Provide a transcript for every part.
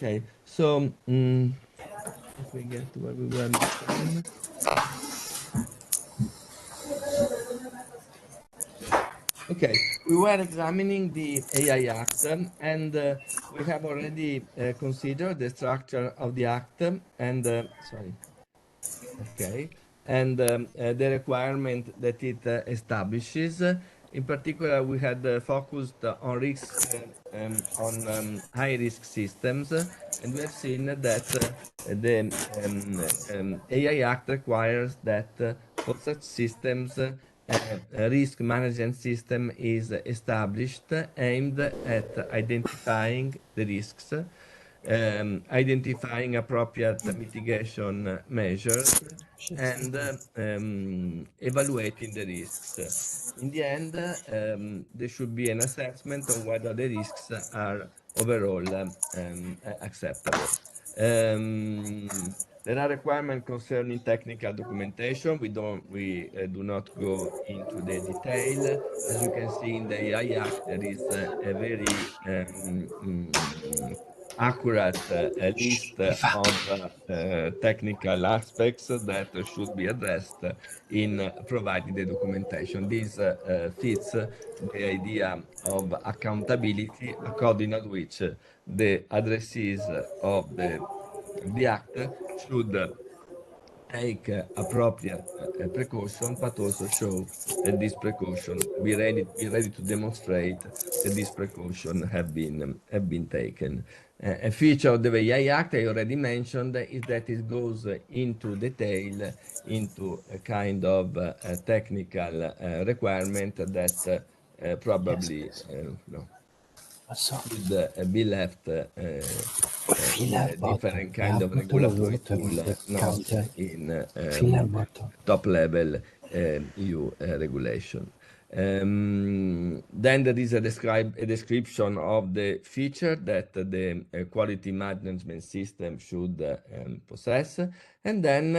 Okay, so if we get to where we were before. Okay, we were examining the AI Act, and we have already considered the structure of the Act and sorry. Okay, and the requirement that it establishes. In particular, we had focused on risks on high-risk systems, and we have seen that the AI Act requires that for such systems, a risk management system is established aimed at identifying the risks, identifying appropriate mitigation measures, and evaluating the risks. In the end, there should be an assessment on whether the risks are overall acceptable. There are requirements concerning technical documentation. We do not go into the detail. As you can see in the AI Act, there is a very accurate list of technical aspects that should be addressed in providing the documentation. This fits the idea of accountability, according to which the addressees of the act should take appropriate precaution, but also show that this precaution be ready to demonstrate that this precaution have been taken. A feature of the AI Act I already mentioned is that it goes into detail into a kind of technical requirement that probably no, should be left in a different kind of regulatory tool, not in top level EU regulation. Then there is a description of the feature that the quality management system should possess, and then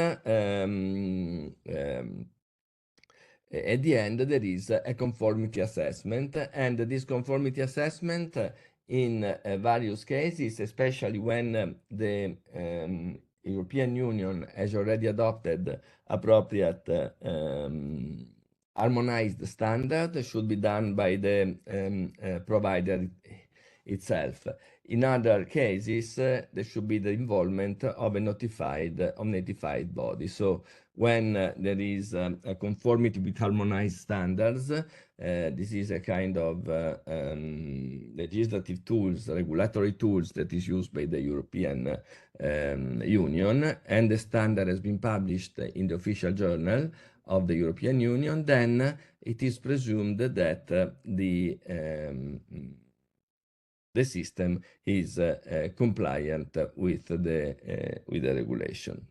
at the end there is a conformity assessment, and this conformity assessment in various cases, especially when the European Union has already adopted appropriate harmonized standard, should be done by the provider itself. In other cases, there should be the involvement of a notified body. So when there is a conformity with harmonized standards, this is a kind of legislative tools, regulatory tools that is used by the European Union, and the standard has been published in the official journal of the European Union, then it is presumed that the system is compliant with the regulation.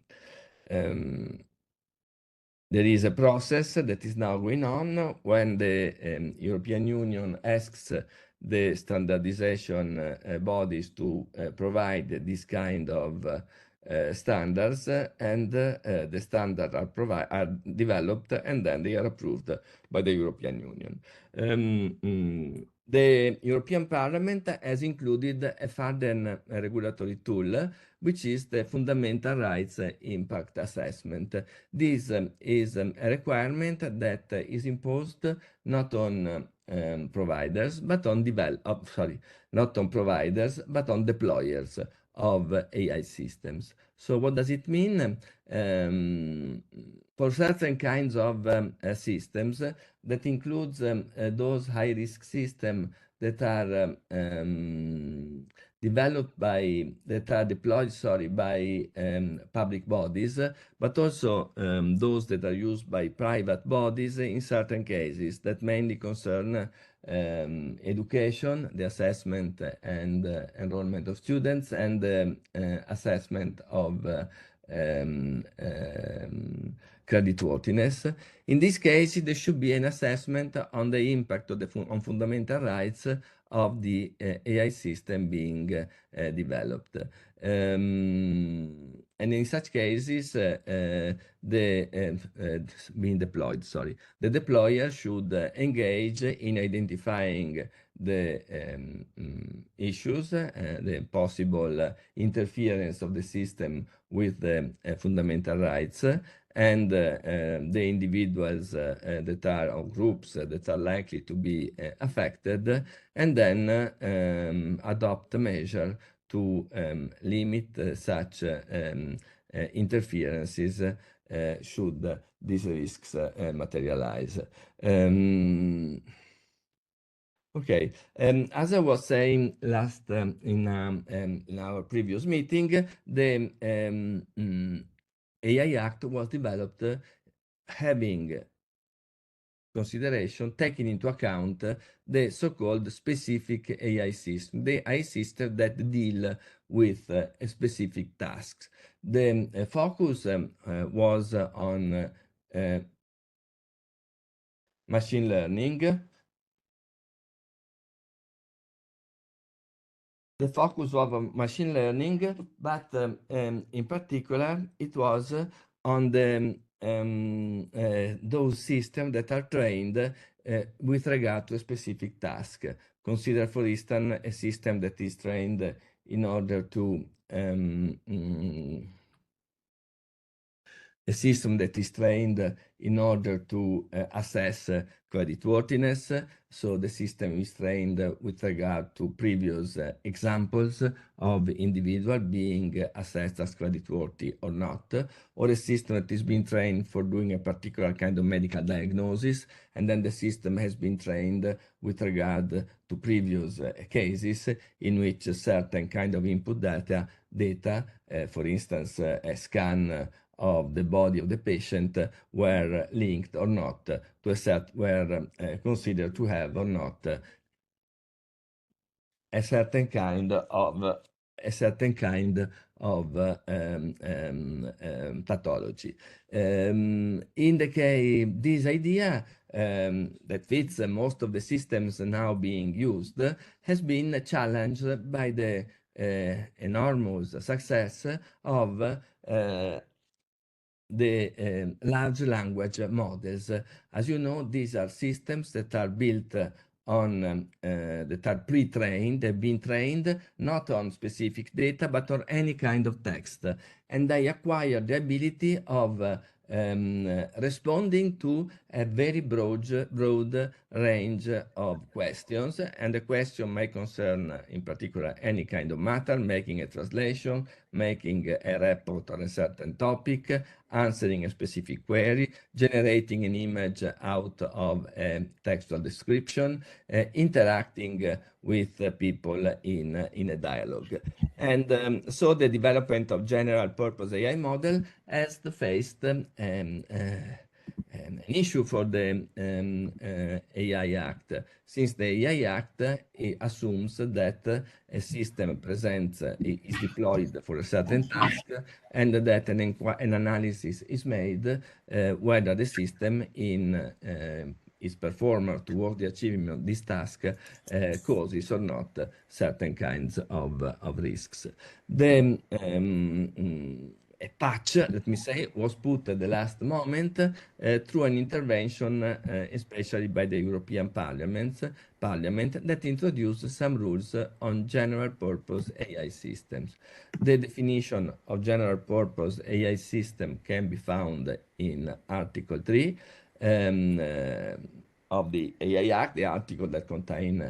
There is a process that is now going on when the European Union asks the standardization bodies to provide this kind of standards, and the standards are developed and then they are approved by the European Union. The European Parliament has included a further regulatory tool, which is the Fundamental Rights Impact Assessment. This is a requirement that is imposed not on providers, but on not on providers, but on deployers of AI systems. So what does it mean? For certain kinds of systems, that includes those high-risk systems that are deployed by public bodies, but also those that are used by private bodies in certain cases that mainly concern education, the assessment and enrollment of students, and the assessment of creditworthiness. In this case, there should be an assessment on the impact of on fundamental rights of the AI system being developed. and in such cases, the being deployed, sorry, the deployer should engage in identifying the issues, the possible interference of the system with the fundamental rights, and the individuals that are, or groups that are likely to be affected, and then adopt a measure to limit such interferences should these risks materialize. Okay, as I was saying last in our previous meeting, the AI Act was developed having consideration, taking into account the so-called specific AI system, the AI system that deal with specific tasks. The focus was on machine learning. The focus of machine learning, but in particular, it was on the those systems that are trained with regard to a specific task. Consider, for instance, a system that is trained in order to a system that is trained in order to assess creditworthiness. So the system is trained with regard to previous examples of individual being assessed as creditworthy or not, or a system that is being trained for doing a particular kind of medical diagnosis, and then the system has been trained with regard to previous cases in which certain kind of input data, for instance, a scan of the body of the patient were linked or not to a set, were considered to have or not a certain kind of pathology. In the case, this idea that fits most of the systems now being used has been challenged by the enormous success of the large language models. As you know, these are systems that are built on that are pre-trained, they've been trained not on specific data, but on any kind of text. And they acquire the ability of responding to a very broad range of questions. And the question may concern, in particular, any kind of matter, making a translation, making a report on a certain topic, answering a specific query, generating an image out of a textual description, interacting with people in a dialogue. And so the development of general purpose AI model has faced an issue for the AI Act, since the AI Act assumes that a system is deployed for a certain task, and that an analysis is made whether the system in its performer towards the achievement of this task causes or not certain kinds of risks. The a patch, let me say, was put at the last moment through an intervention, especially by the European Parliament, that introduced some rules on general purpose AI systems. The definition of general purpose AI system can be found in Article 3 of the AI Act, the article that contains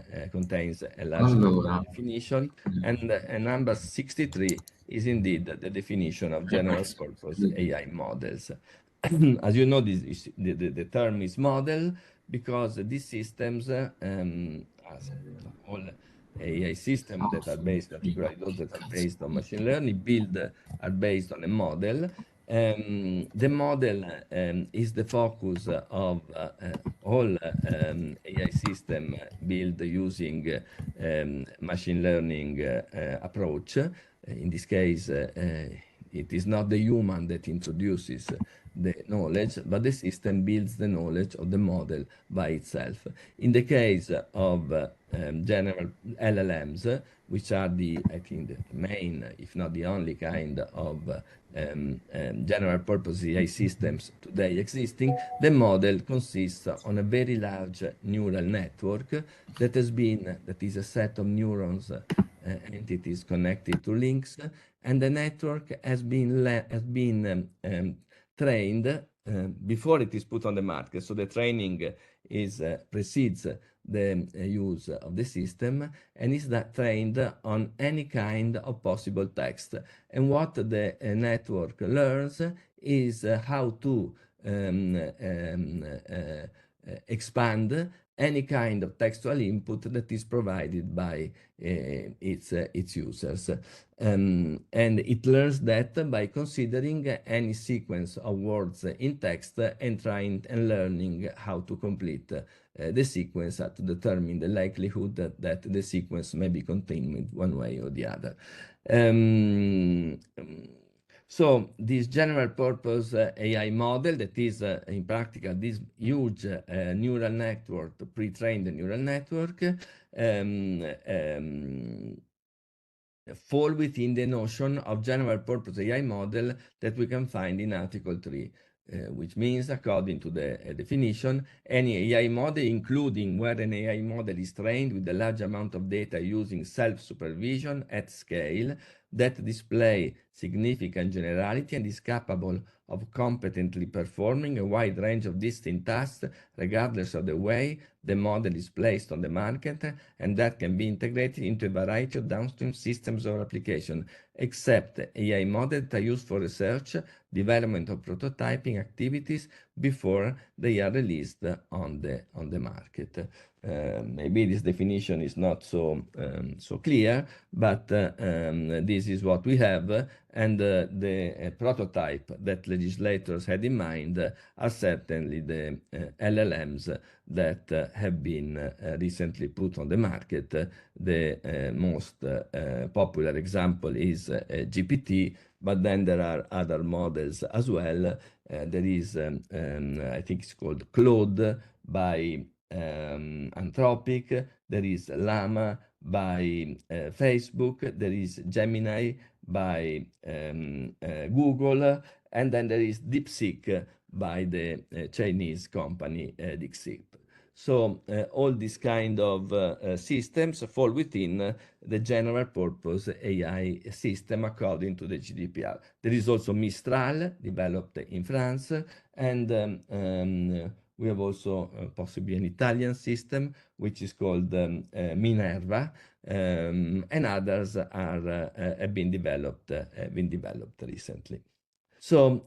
a large number of definition, and number 63 is indeed the definition of general purpose AI models. As you know, the term is model because these systems, as all AI systems that are based, particularly those that are based on machine learning, are based on a model. The model is the focus of all AI system built using machine learning approach. In this case, it is not the human that introduces the knowledge, but the system builds the knowledge of the model by itself. In the case of general LLMs, which are I think, the main, if not the only kind of general purpose AI systems today existing, the model consists on a very large neural network that is a set of neurons entities connected to links, and the network has been trained before it is put on the market. So the training precedes the use of the system, and is that trained on any kind of possible text. And what the network learns is how to expand any kind of textual input that is provided by its users. And it learns that by considering any sequence of words in text and trying and learning how to complete the sequence to determine the likelihood that the sequence may be continued one way or the other. So this general purpose AI model, that is in practical this huge neural network, pre-trained neural network, fall within the notion of general purpose AI model that we can find in Article 3. Which means, according to the definition, any AI model, including where an AI model is trained with a large amount of data using self-supervision at scale, that display significant generality and is capable of competently performing a wide range of distinct tasks, regardless of the way the model is placed on the market, and that can be integrated into a variety of downstream systems or applications, except AI models that are used for research, development, or prototyping activities before they are released on the market. Maybe this definition is not so clear, but this is what we have, and the prototype that legislators had in mind are certainly the LLMs that have been recently put on the market. The most popular example is GPT, but then there are other models as well. There is, I think it's called Claude by Anthropic. There is Llama by Facebook. There is Gemini by Google. And then there is DeepSeek by the Chinese company DeepSeek. So all these kind of systems fall within the general purpose AI system according to the GDPR. There is also Mistral, developed in France, and we have also possibly an Italian system, which is called Minerva, and others have been developed recently. So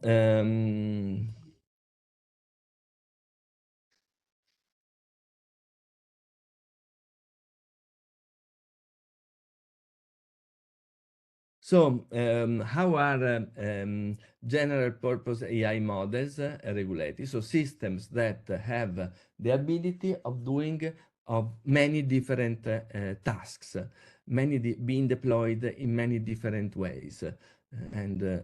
So, how are general purpose AI models regulated? So, systems that have the ability of doing many different tasks, being deployed in many different ways, and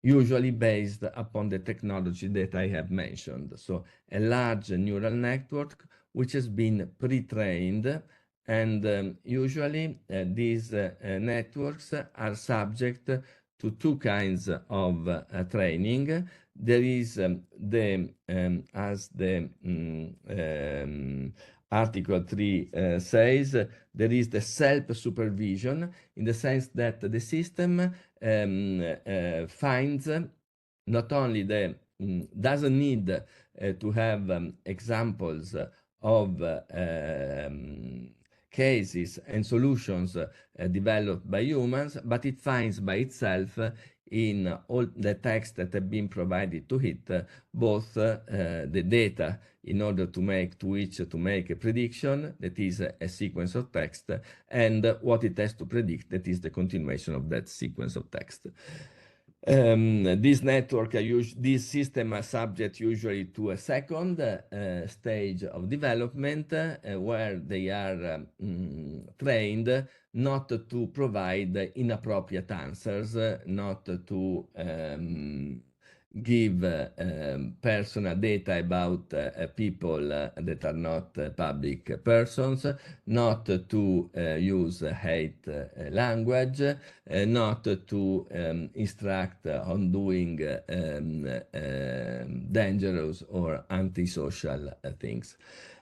usually based upon the technology that I have mentioned. So, a large neural network which has been pre-trained, and usually these networks are subject to two kinds of training. There is as the Article 3 says, there is the self-supervision, in the sense that the system finds not only doesn't need to have examples of cases and solutions developed by humans, but it finds by itself in all the text that have been provided to it, both the data in order to make a prediction, that is a sequence of text, and what it has to predict, that is the continuation of that sequence of text. This network, this system are subject usually to a second stage of development where they are trained not to provide inappropriate answers, not to give personal data about people that are not public persons, not to use hate language, not to instruct on doing dangerous or antisocial things.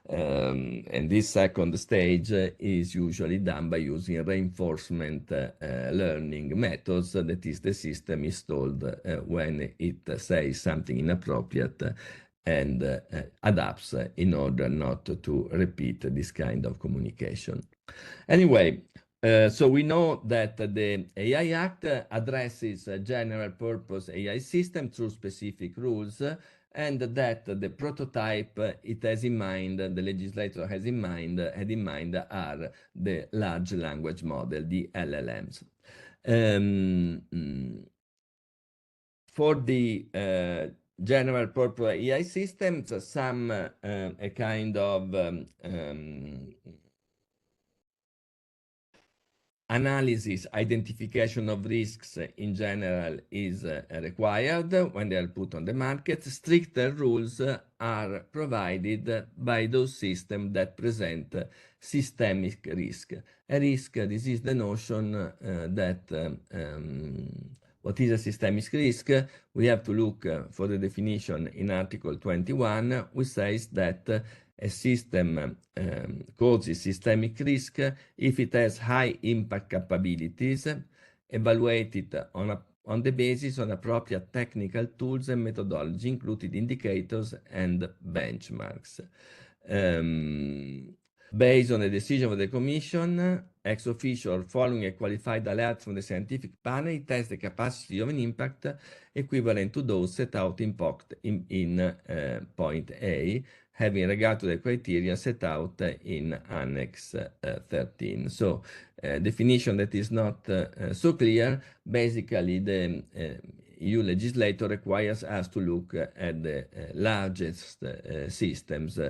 And this second stage is usually done by using reinforcement learning methods, that is, the system is told when it says something inappropriate and adapts in order not to repeat this kind of communication. Anyway, so we know that the AI Act addresses general purpose AI system through specific rules, and that the prototype it has in mind, the legislator has in mind, had in mind, are the large language model, the LLMs. For the general purpose AI systems, some a kind of analysis, identification of risks in general is required when they are put on the market. Stricter rules are provided by those systems that present systemic risk. A risk, this is the notion that what is a systemic risk? We have to look for the definition in Article 21, which says that a system causes systemic risk if it has high impact capabilities, evaluated on the basis of appropriate technical tools and methodology, including indicators and benchmarks. Based on the decision of the Commission, ex officio or following a qualified alert from the scientific panel, it has the capacity of an impact equivalent to those set out in point A, having regard to the criteria set out in Annex 13. So, definition that is not so clear. Basically, the EU legislator requires us to look at the largest systems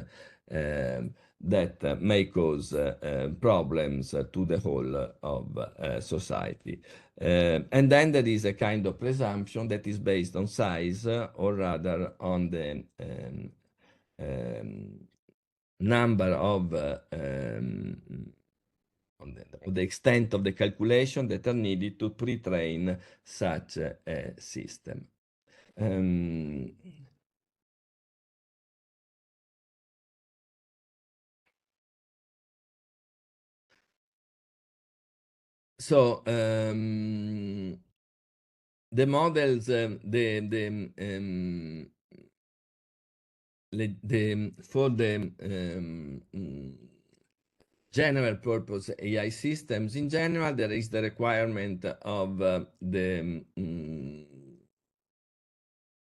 that may cause problems to the whole of society. And then there is a kind of presumption that is based on size, or rather on the number of the extent of the calculation that are needed to pre-train such a system. So the models, for the general purpose AI systems in general, there is the requirement of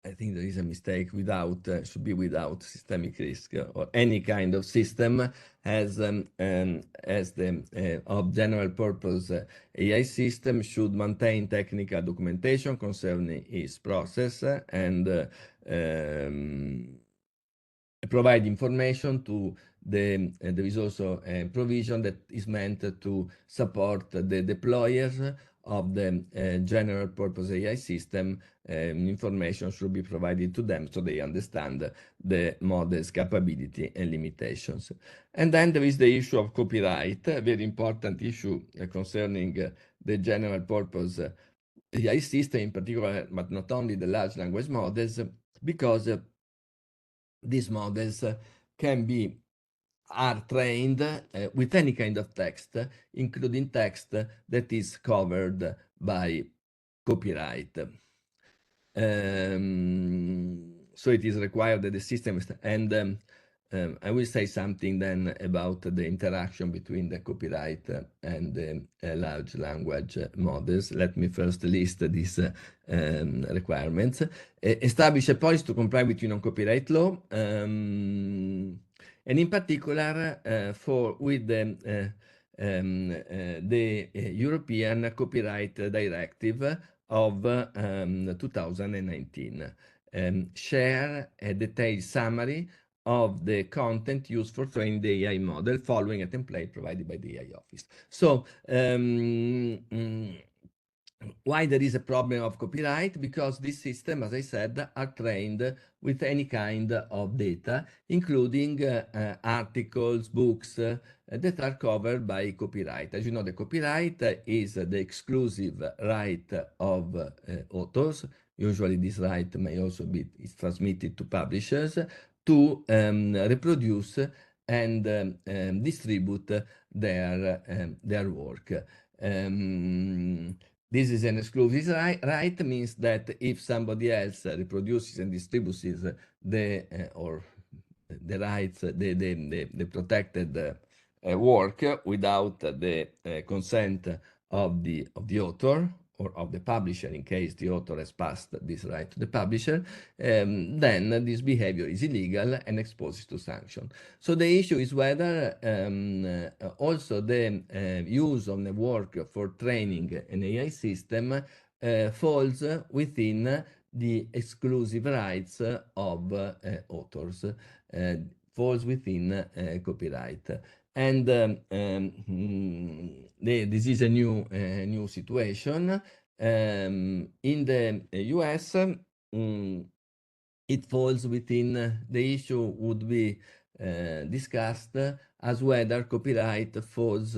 I think there is a mistake, without, should be without systemic risk, or any kind of system as the of general purpose AI system should maintain technical documentation concerning its process and provide information to there is also a provision that is meant to support the deployers of the general purpose AI system. Information should be provided to them so they understand the model's capability and limitations. And then there is the issue of copyright, a very important issue concerning the general purpose AI system in particular, but not only the large language models, because these models are trained with any kind of text, including text that is covered by copyright. So it is required that the system and I will say something then about the interaction between the copyright and the large language models. Let me first list these requirements. Establish a policy to comply with Union copyright law, and in particular with the European Copyright Directive, of 2019. Share a detailed summary of the content used for training the AI model following a template provided by the AI office. So why there is a problem of copyright? Because this system, as I said, are trained with any kind of data, including articles, books that are covered by copyright. As you know, the copyright is the exclusive right of authors. Usually this right may also be transmitted to publishers to reproduce and distribute their work. This is an exclusive right, means that if somebody else reproduces and distributes the rights, the protected work without the consent of the author or of the publisher, in case the author has passed this right to the publisher, then this behavior is illegal and exposes to sanction. So the issue is whether also the use of the work for training an AI system falls within the exclusive rights of authors, falls within copyright. And this is a new situation. In the US, it falls within the issue would be discussed as whether copyright falls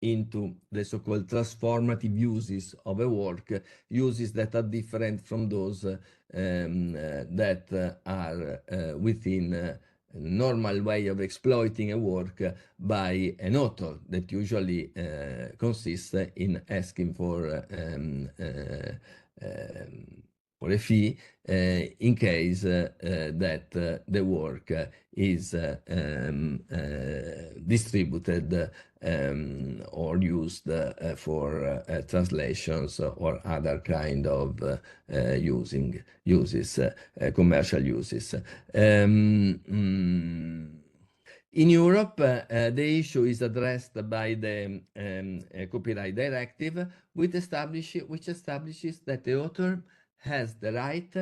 into the so-called transformative uses of a work, uses that are different from those that are within normal way of exploiting a work by an author that usually consists in asking for a fee in case that the work is distributed or used for translations or other kind of commercial uses. In Europe, the issue is addressed by the Copyright Directive, which establishes that the author has the right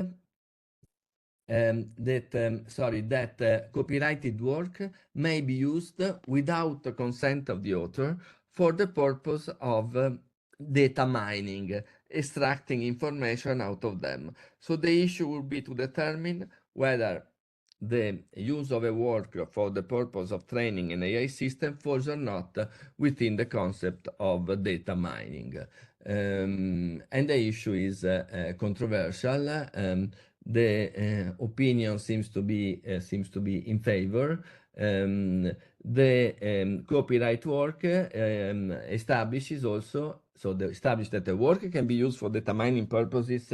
that copyrighted work may be used without the consent of the author for the purpose of data mining, extracting information out of them. So the issue will be to determine whether the use of a work for the purpose of training an AI system falls or not within the concept of data mining. And the issue is controversial. The opinion seems to be in favor. The copyright work establishes also, so they establish that the work can be used for data mining purposes,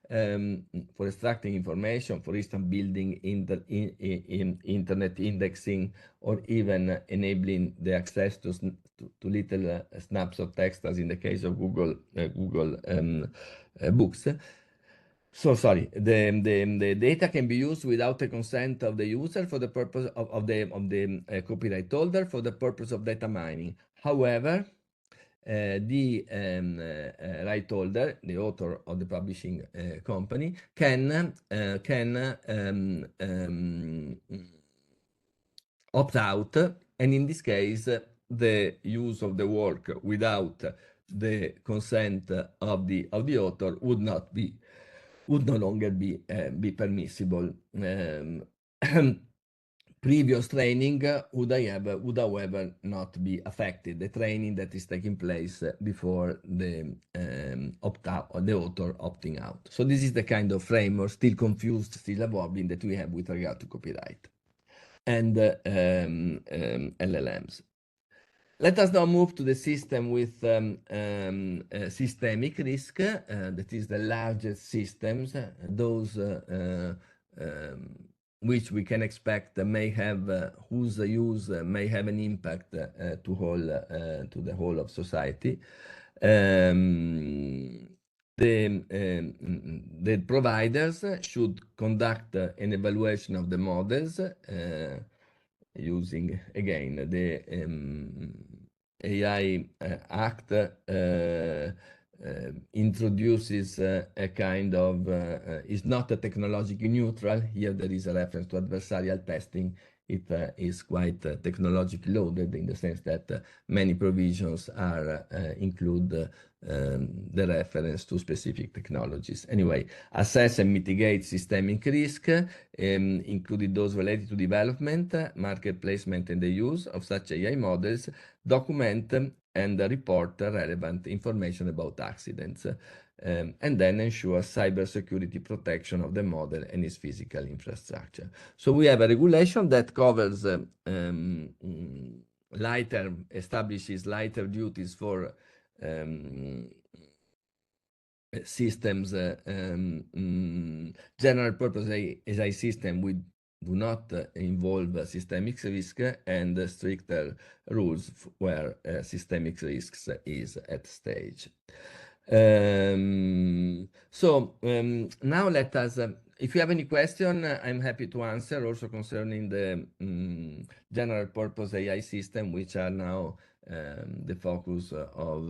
for extracting information, for instance, building internet indexing, or even enabling the access to little snaps of text, as in the case of Google Books. So sorry, the data can be used without the consent of the user for the purpose of the copyright holder for the purpose of data mining. However, the right holder, the author of the publishing company, can opt out, and in this case, the use of the work without the consent of the author would no longer be permissible. Previous training would however not be affected, the training that is taking place before the opt-out or the author opting out. So this is the kind of framework, still confused, still evolving, that we have with regard to copyright and LLMs. Let us now move to the system with systemic risk, that is the largest systems, those which we can expect may have, whose use may have an impact to the whole of society. The providers should conduct an evaluation of the models using, again, the AI Act introduces a kind of, is not a technologically neutral. Here there is a reference to adversarial testing. It is quite technologically loaded in the sense that many provisions are include the reference to specific technologies. Anyway, assess and mitigate systemic risk, including those related to development, market placement, and the use of such AI models, document and report relevant information about accidents, and then ensure cybersecurity protection of the model and its physical infrastructure. So we have a regulation that covers establishes lighter duties for systems, general purpose AI system with do not involve systemic risk, and stricter rules where systemic risks is at stage. Now let us, if you have any question, I'm happy to answer also concerning the general purpose AI system, which are now the focus of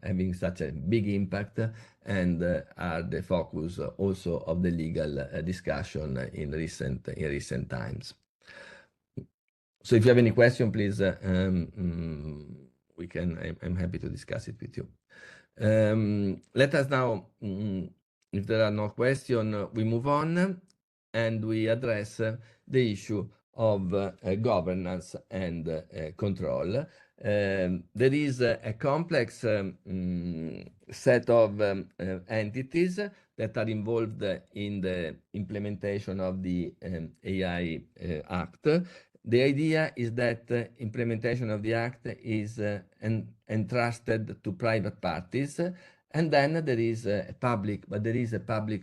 having such a big impact, and are the focus also of the legal discussion in recent times. So if you have any question, please, we can. I'm happy to discuss it with you. Let us now, if there are no questions, we move on and we address the issue of governance and control. There is a complex set of entities that are involved in the implementation of the AI Act. The idea is that implementation of the Act is entrusted to private parties, and then there is a public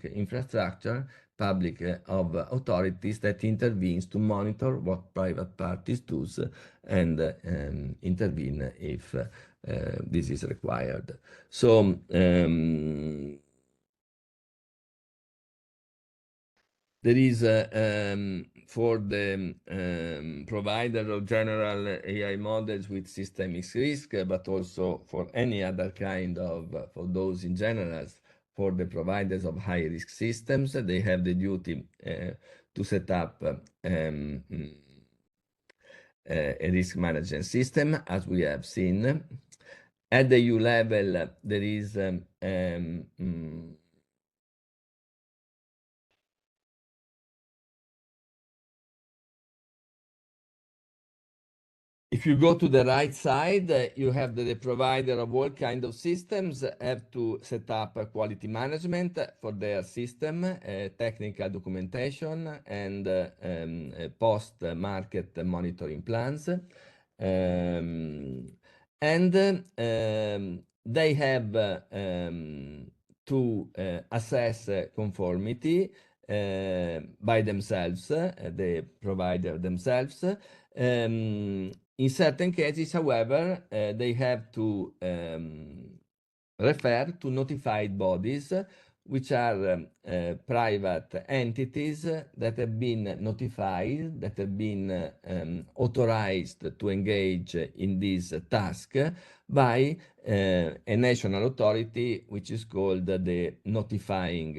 infrastructure, of authorities that intervenes to monitor what private parties do and intervene if this is required. So there is for the provider of general AI models with systemic risk, but also for any other kind of, for those in general, for the providers of high-risk systems, they have the duty to set up a risk management system, as we have seen. At the EU level, there is if you go to the right side, you have the provider of all kinds of systems have to set up a quality management for their system, technical documentation, and post-market monitoring plans. They have to assess conformity by themselves, the provider themselves. In certain cases, however, they have to refer to notified bodies, which are private entities that have been notified, that have been authorized to engage in this task by a national authority, which is called the notifying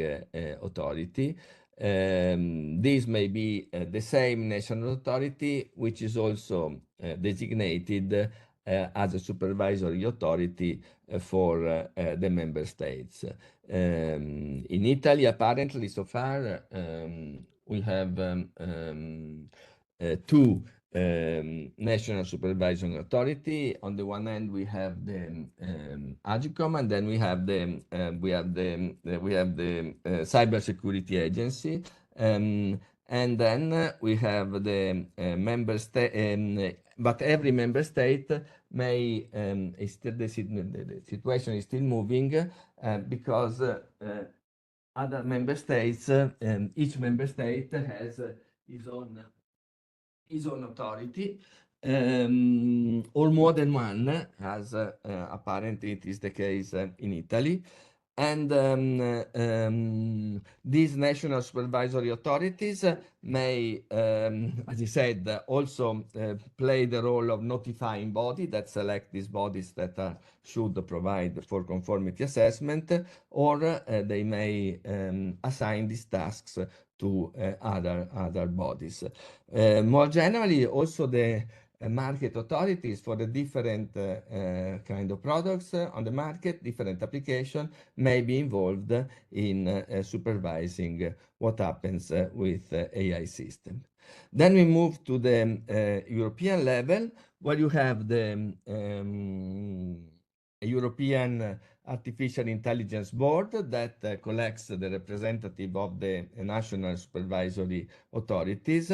authority. This may be the same national authority, which is also designated as a supervisory authority for the member states. In Italy, apparently, so far, we have two national supervision authority. On the one hand, we have the AGCOM, and then we have the cybersecurity agency, and then we have the member state. But every member state may the situation is still moving because other member states, each member state has his own authority, or more than one, as apparently it is the case in Italy. And these national supervisory authorities may, as I said, also play the role of notifying body that select these bodies that should provide for conformity assessment, or they may assign these tasks to other bodies. More generally, also the market authorities for the different kind of products on the market, different application, may be involved in supervising what happens with AI system. Then we move to the European level, where you have the European Artificial Intelligence Board that collects the representative of the national supervisory authorities.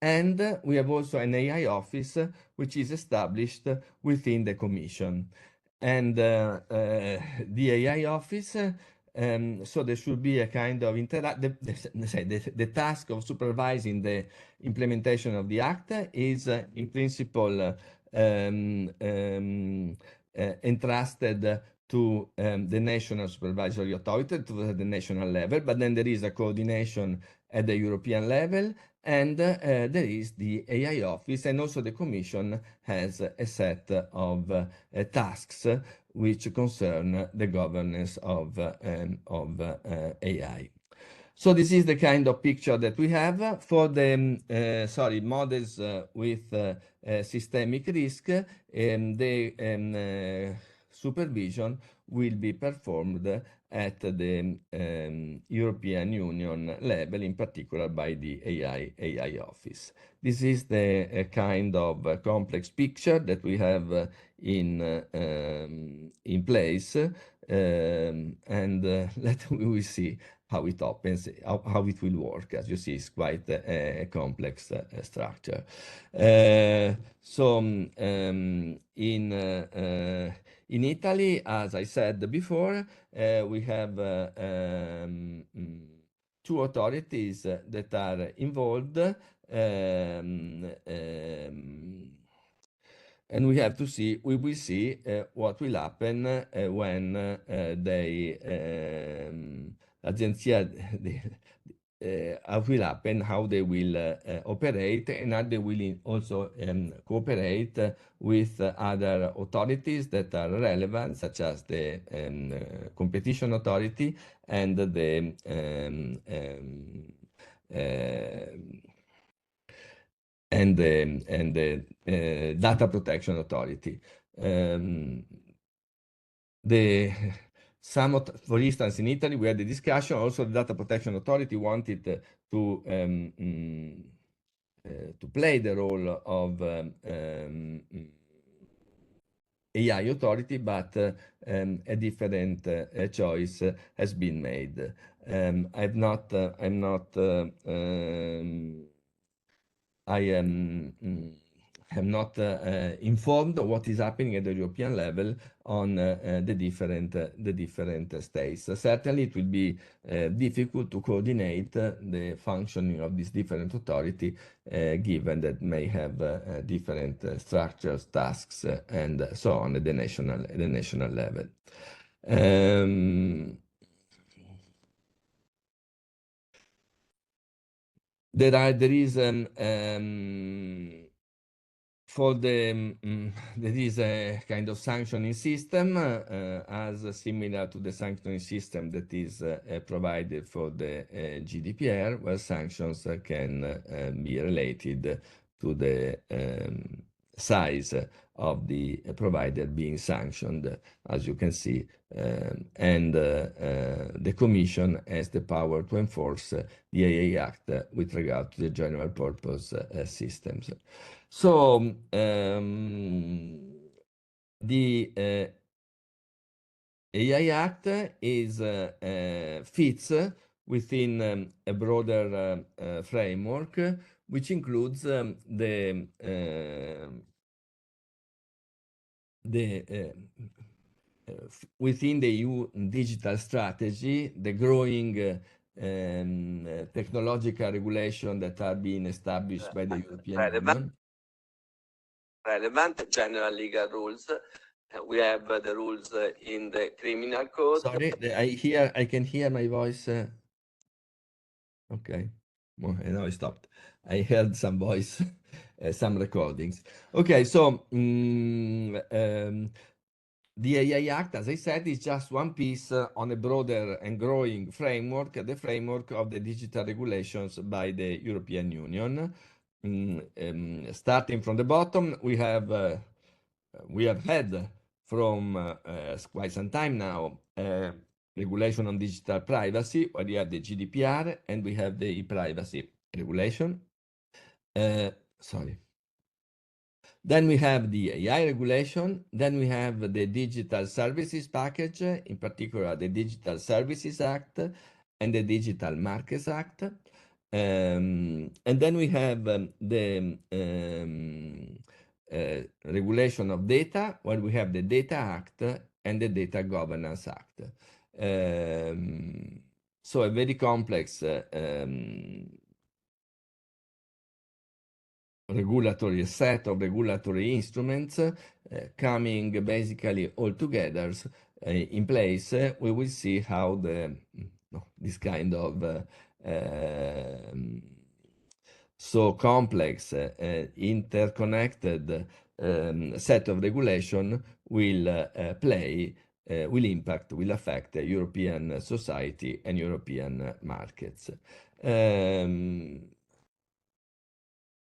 And we have also an AI office, which is established within the Commission. And the AI office, so there should be a kind of the task of supervising the implementation of the act is in principle entrusted to the national supervisory authority, to the national level, but then there is a coordination at the European level, and there is the AI office, and also the Commission has a set of tasks which concern the governance of AI. So this is the kind of picture that we have for the models with systemic risk. The supervision will be performed at the European Union level, in particular by the AI office. This is the kind of complex picture that we have in place, and we will see how it opens, how it will work. As you see, it's quite a complex structure. In Italy, as I said before, we have two authorities that are involved, and we have to see, we will see what will happen when will happen, how they will operate, and how they will also cooperate with other authorities that are relevant, such as the competition authority and the data protection authority. For instance, in Italy, we had the discussion. Also, the data protection authority wanted to play the role of AI authority, but a different choice has been made. I am not informed of what is happening at the European level on the different states. Certainly, it will be difficult to coordinate the functioning of this different authority, given that may have different structures, tasks, and so on at the national level. There is there is a kind of sanctioning system as similar to the sanctioning system that is provided for the GDPR, where sanctions can be related to the size of the provider being sanctioned, as you can see, and the Commission has the power to enforce the AA Act with regard to the general purpose systems. So the AI Act fits within a broader framework, which includes within the EU digital strategy, the growing technological regulation that are being established by the European Union, relevant general legal rules we have the rules in the criminal code. Sorry, I can hear my voice. Okay. Well, no, I stopped. I heard some voice, some recordings. Okay, so the AI Act, as I said, is just one piece on a broader and growing framework, the framework of the digital regulations by the European Union. Starting from the bottom, we have had from quite some time now regulation on digital privacy, where we have the GDPR and we have the e-privacy regulation. Sorry. Then we have the AI regulation. Then we have the digital services package, in particular the Digital Services Act and the Digital Markets Act. And then we have the regulation of data, where we have the Data Act and the Data Governance Act. So a very complex regulatory set of regulatory instruments coming basically all together in place. We will see how this kind of so complex, interconnected set of regulation will will affect European society and European markets.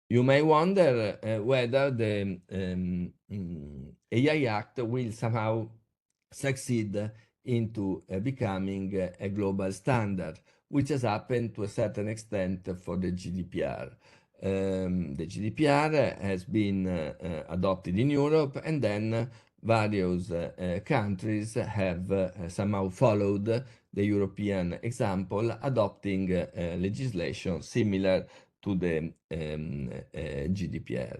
You may wonder whether the AI Act will somehow succeed into becoming a global standard, which has happened to a certain extent for the GDPR. The GDPR has been adopted in Europe, and then various countries have somehow followed the European example, adopting legislation similar to the GDPR.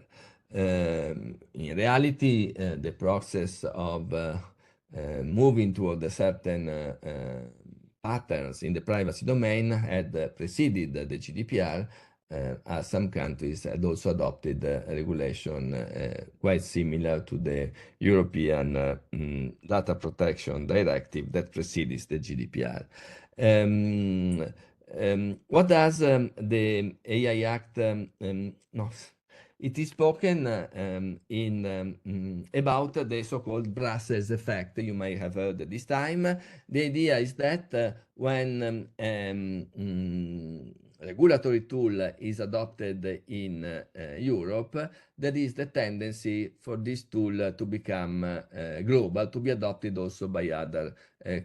In reality, the process of moving toward a certain patterns in the privacy domain had preceded the GDPR, as some countries had also adopted a regulation quite similar to the European Data Protection Directive that precedes the GDPR. What does the AI Act? No, it is spoken about the so-called Brussels effect. You may have heard this time. The idea is that when regulatory tool is adopted in Europe, there is the tendency for this tool to become global, to be adopted also by other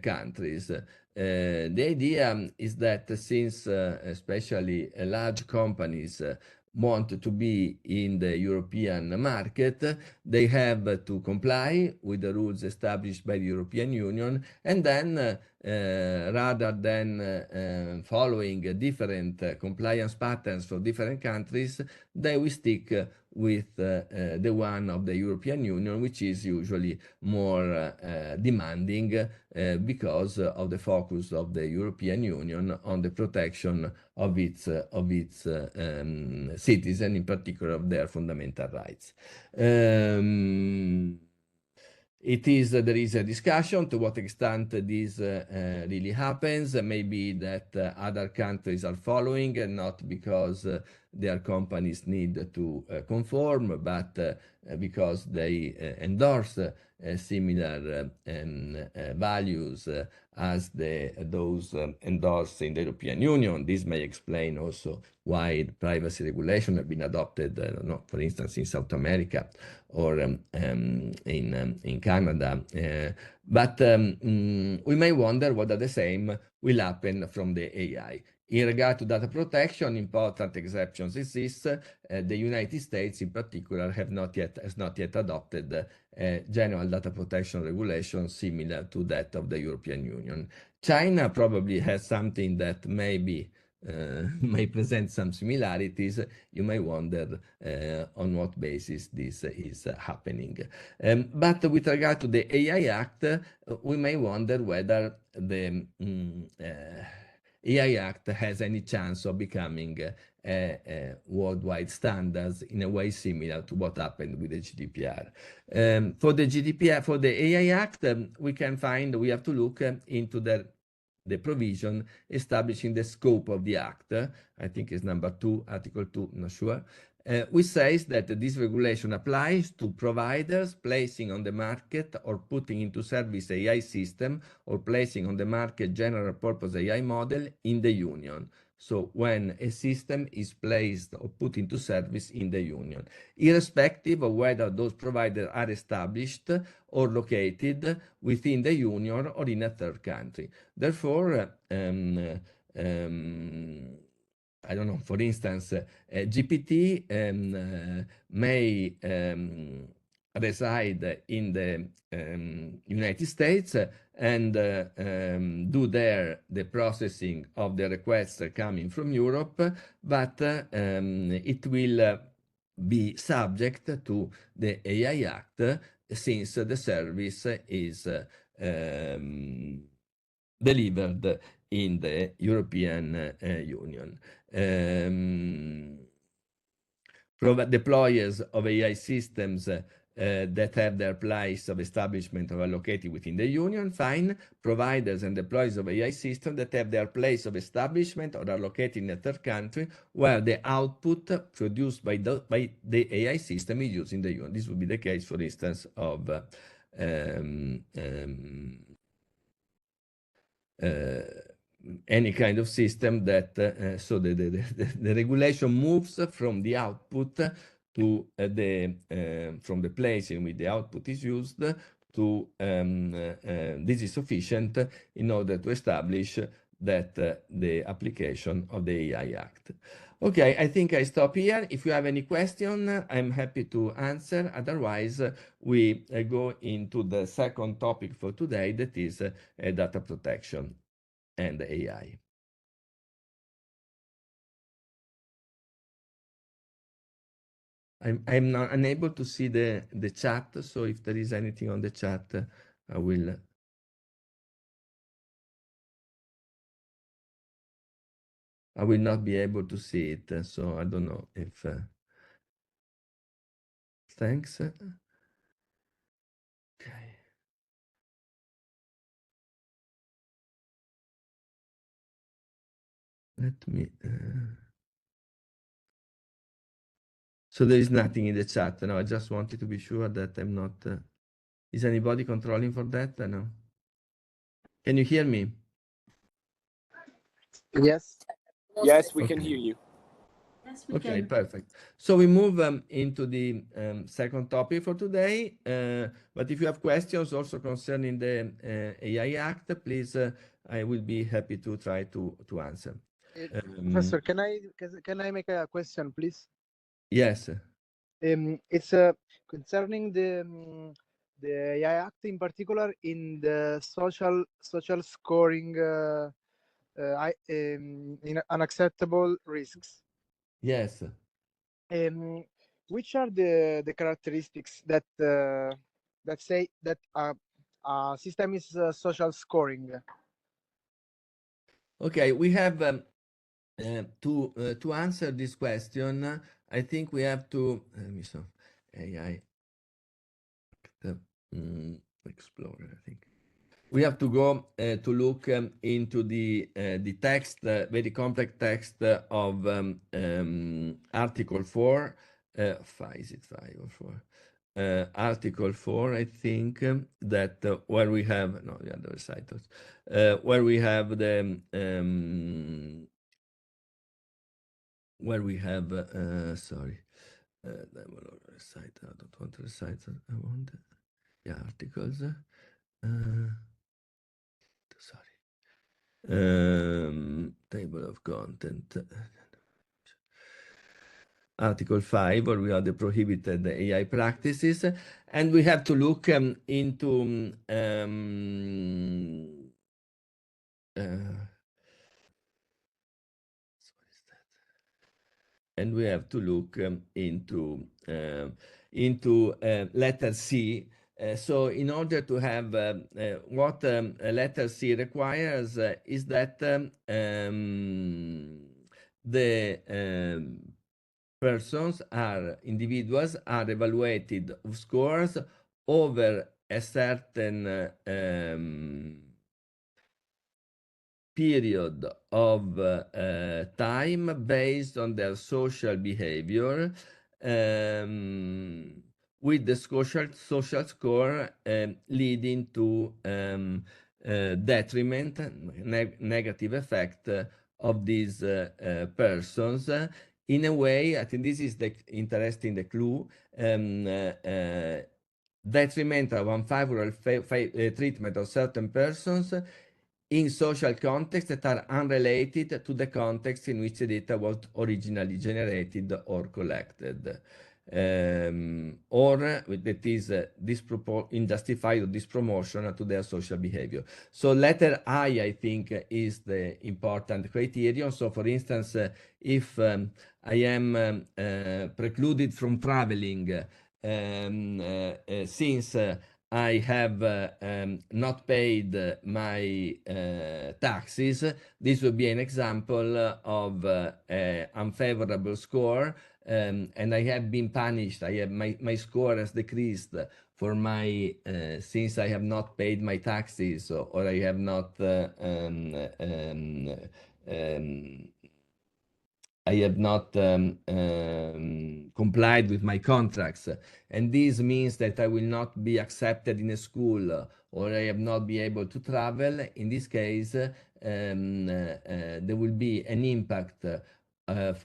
countries. The idea is that since especially large companies want to be in the European market, they have to comply with the rules established by the European Union, and then rather than following different compliance patterns for different countries, they will stick with the one of the European Union, which is usually more demanding because of the focus of the European Union on the protection of its citizens, in particular of their fundamental rights. There is a discussion to what extent this really happens. Maybe that other countries are following, and not because their companies need to conform, but because they endorse similar values as those endorsed in the European Union. This may explain also why the privacy regulation have been adopted, for instance, in South America or in Canada. But we may wonder whether the same will happen from the AI. In regard to data protection, important exceptions exist. The United States, in particular, has not yet adopted general data protection regulation similar to that of the European Union. China probably has something that may present some similarities. You may wonder on what basis this is happening. But with regard to the AI Act, we may wonder whether the AI Act has any chance of becoming worldwide standards in a way similar to what happened with the GDPR. For the GDPR, for the AI Act, we have to look into the provision establishing the scope of the act. I think it's number 2, Article 2, not sure. Which says that this regulation applies to providers placing on the market or putting into service AI system or placing on the market general purpose AI model in the Union. So when a system is placed or put into service in the Union, irrespective of whether those providers are established or located within the Union or in a third country. Therefore, I don't know, for instance, GPT may reside in the United States and do there the processing of the requests coming from Europe, but it will be subject to the AI Act since the service is delivered in the European Union. Deployers of AI systems that have their place of establishment or are located within the Union, fine. Providers and deployers of AI systems that have their place of establishment or are located in a third country where the output produced by the AI system is used in the Union. This would be the case, for instance, of any kind of system that, so the regulation moves from the output to from the place in which the output is used to, this is sufficient in order to establish that the application of the AI Act. Okay, I think I stop here. If you have any question, I'm happy to answer. Otherwise, we go into the second topic for today, that is data protection and AI. I'm not unable to see the chat, so if there is anything on the chat, I will not be able to see it, so I don't know if thanks. Okay. Let me so there is nothing in the chat. No, I just wanted to be sure that I'm not is anybody controlling for that? No. Can you hear me? Yes. Yes, we can hear you. Yes, we Okay, can. perfect. So we move into the second topic for today. But if you have questions also concerning the AI Act, please, I will be happy to try to answer. Professor, can I make a question, please? Yes. It's concerning the AI Act in particular in the social scoring in unacceptable risks. Yes. Which are the characteristics that say that a system is social scoring? Okay, we have to answer this question. I think we have to let me so AI Explorer. I think we have to go to look into the text, very complex text of Article 4. Is it 5 or 4? Article 4, I think, that where we have, no, the other side, where we have the, where we have, sorry, I don't want to recite, I want, yeah, articles, sorry, table of content. Article 5, where we have the prohibited AI practices, and we have to look into and we have to look into letter C. So in order to have what letter C requires is that the individuals are evaluated of scores over a certain period of time based on their social behavior, with the social score leading to detriment, negative effect of these persons. In a way, I think this is the interesting the clue. Detrimental or unfavorable treatment of certain persons in social contexts that are unrelated to the context in which the data was originally generated or collected, or that is unjustified or disproportional to their social behavior. So letter I think, is the important criterion. So for instance, if I am precluded from traveling since I have not paid my taxes, this would be an example of unfavorable score, and I have been punished. I have my score has decreased for my since I have not paid my taxes, or I have not complied with my contracts, and this means that I will not be accepted in a school, or I have not been able to travel. In this case, there will be an impact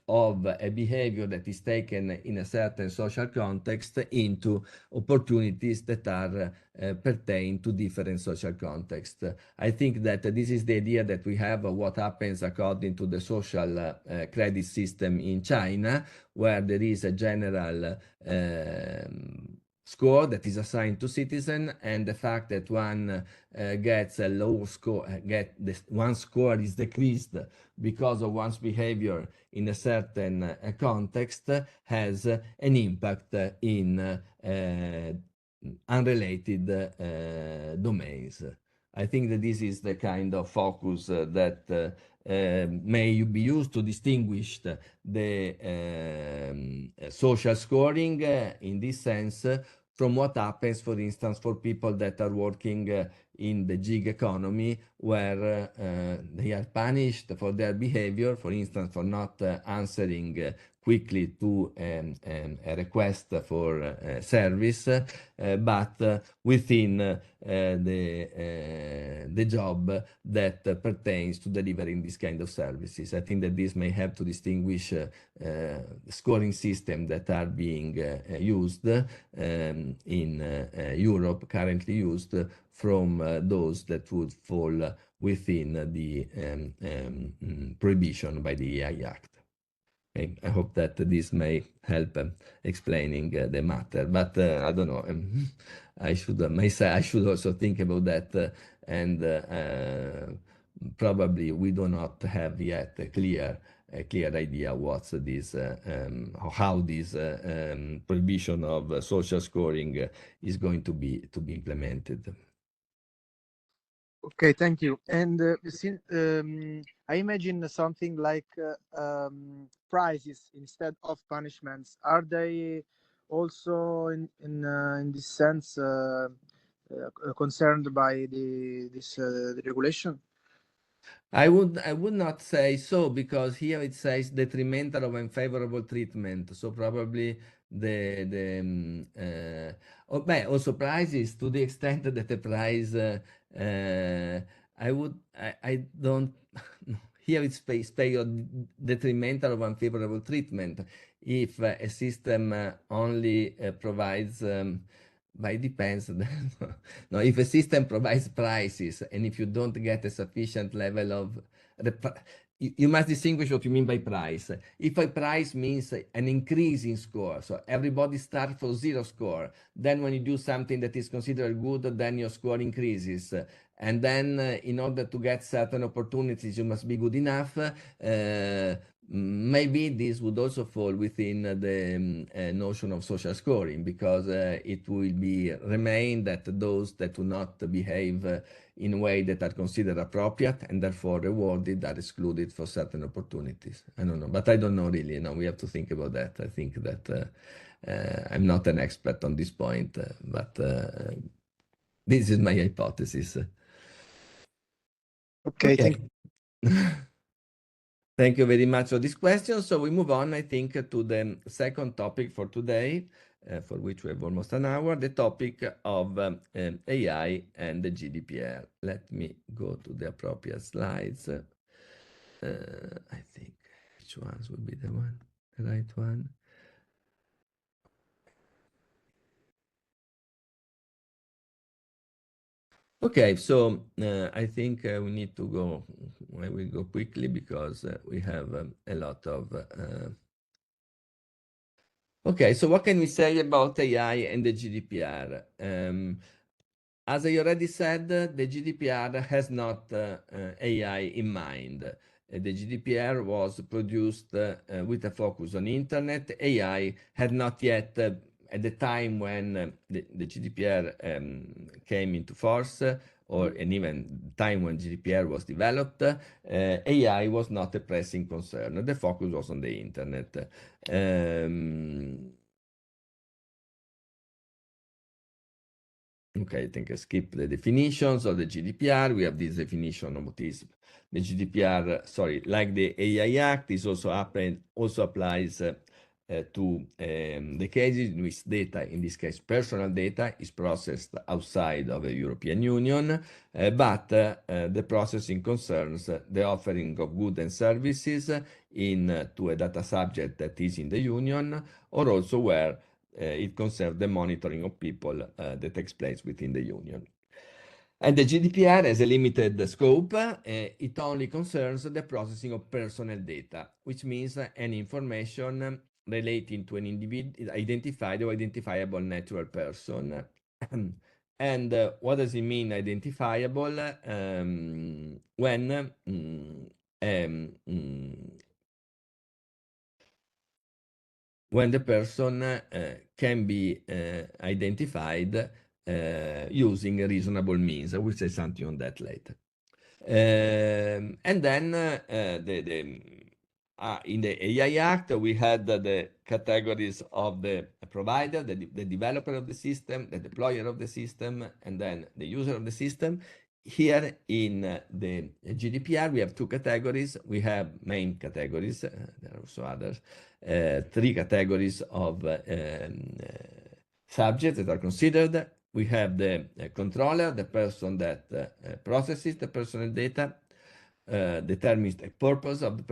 of a behavior that is taken in a certain social context into opportunities that are pertain to different social contexts. I think that this is the idea that we have of what happens according to the social credit system in China, where there is a general score that is assigned to citizen, and the fact that one gets a low score, one score is decreased because of one's behavior in a certain context, has an impact in unrelated domains. I think that this is the kind of focus that may be used to distinguish the social scoring in this sense from what happens, for instance, for people that are working in the gig economy, where they are punished for their behavior, for instance, for not answering quickly to a request for service, but within the job that pertains to delivering this kind of services. I think that this may help to distinguish scoring systems that are being used in Europe, currently used, from those that would fall within the prohibition by the AI Act. Okay. I hope that this may help explaining the matter, but I don't know. I should also think about that, and probably we do not have yet a clear idea what's this, how this prohibition of social scoring is going to be implemented. Okay, thank you. And I imagine something like prizes instead of punishments. Are they also in this sense concerned by this regulation? I would not say so, because here it says detrimental of unfavorable treatment. So probably also prizes, to the extent that the prize I don't here it's pay detrimental of unfavorable treatment. If a system only provides but it depends. No, if a system provides prices, and if you don't get a sufficient level of you must distinguish what you mean by price. If a price means an increase in score, so everybody starts for 0 score, then when you do something that is considered good, then your score increases. And then in order to get certain opportunities, you must be good enough. Maybe this would also fall within the notion of social scoring, because it will remain that those that do not behave in a way that are considered appropriate and therefore rewarded are excluded for certain opportunities. I don't know, but I don't know really. We have to think about that. I think that I'm not an expert on this point, but this is my hypothesis. Okay, thank you. Thank you very much for this question. So we move on, I think, to the second topic for today, for which we have almost an hour, the topic of AI and the GDPR. Let me go to the appropriate slides. I think which ones would be the right one. Okay, so I think we need to go, I will go quickly because we have a lot of... Okay, so what can we say about AI and the GDPR? As I already said, the GDPR has not AI in mind. The GDPR was produced with a focus on internet. AI had not yet, at the time when the GDPR came into force, and even time when GDPR was developed, AI was not a pressing concern. The focus was on the internet. Okay, I think I skip the definitions of the GDPR. We have this definition of what is the GDPR, sorry, like the AI Act, is also applies to the cases in which data, in this case personal data, is processed outside of the European Union, but the processing concerns the offering of goods and services to a data subject that is in the Union, or also where it concerns the monitoring of people that takes place within the Union. And the GDPR has a limited scope. It only concerns the processing of personal data, which means any information relating to an identified or identifiable natural person. And what does it mean, identifiable? When the person can be identified using reasonable means. I will say something on that later. And then in the AI Act, we had the categories of the provider, the developer of the system, the deployer of the system, and then the user of the system. Here in the GDPR, we have two categories. We have main categories. There are also others. Three categories of subjects that are considered. We have the controller, the person that processes the personal data, determines the purpose of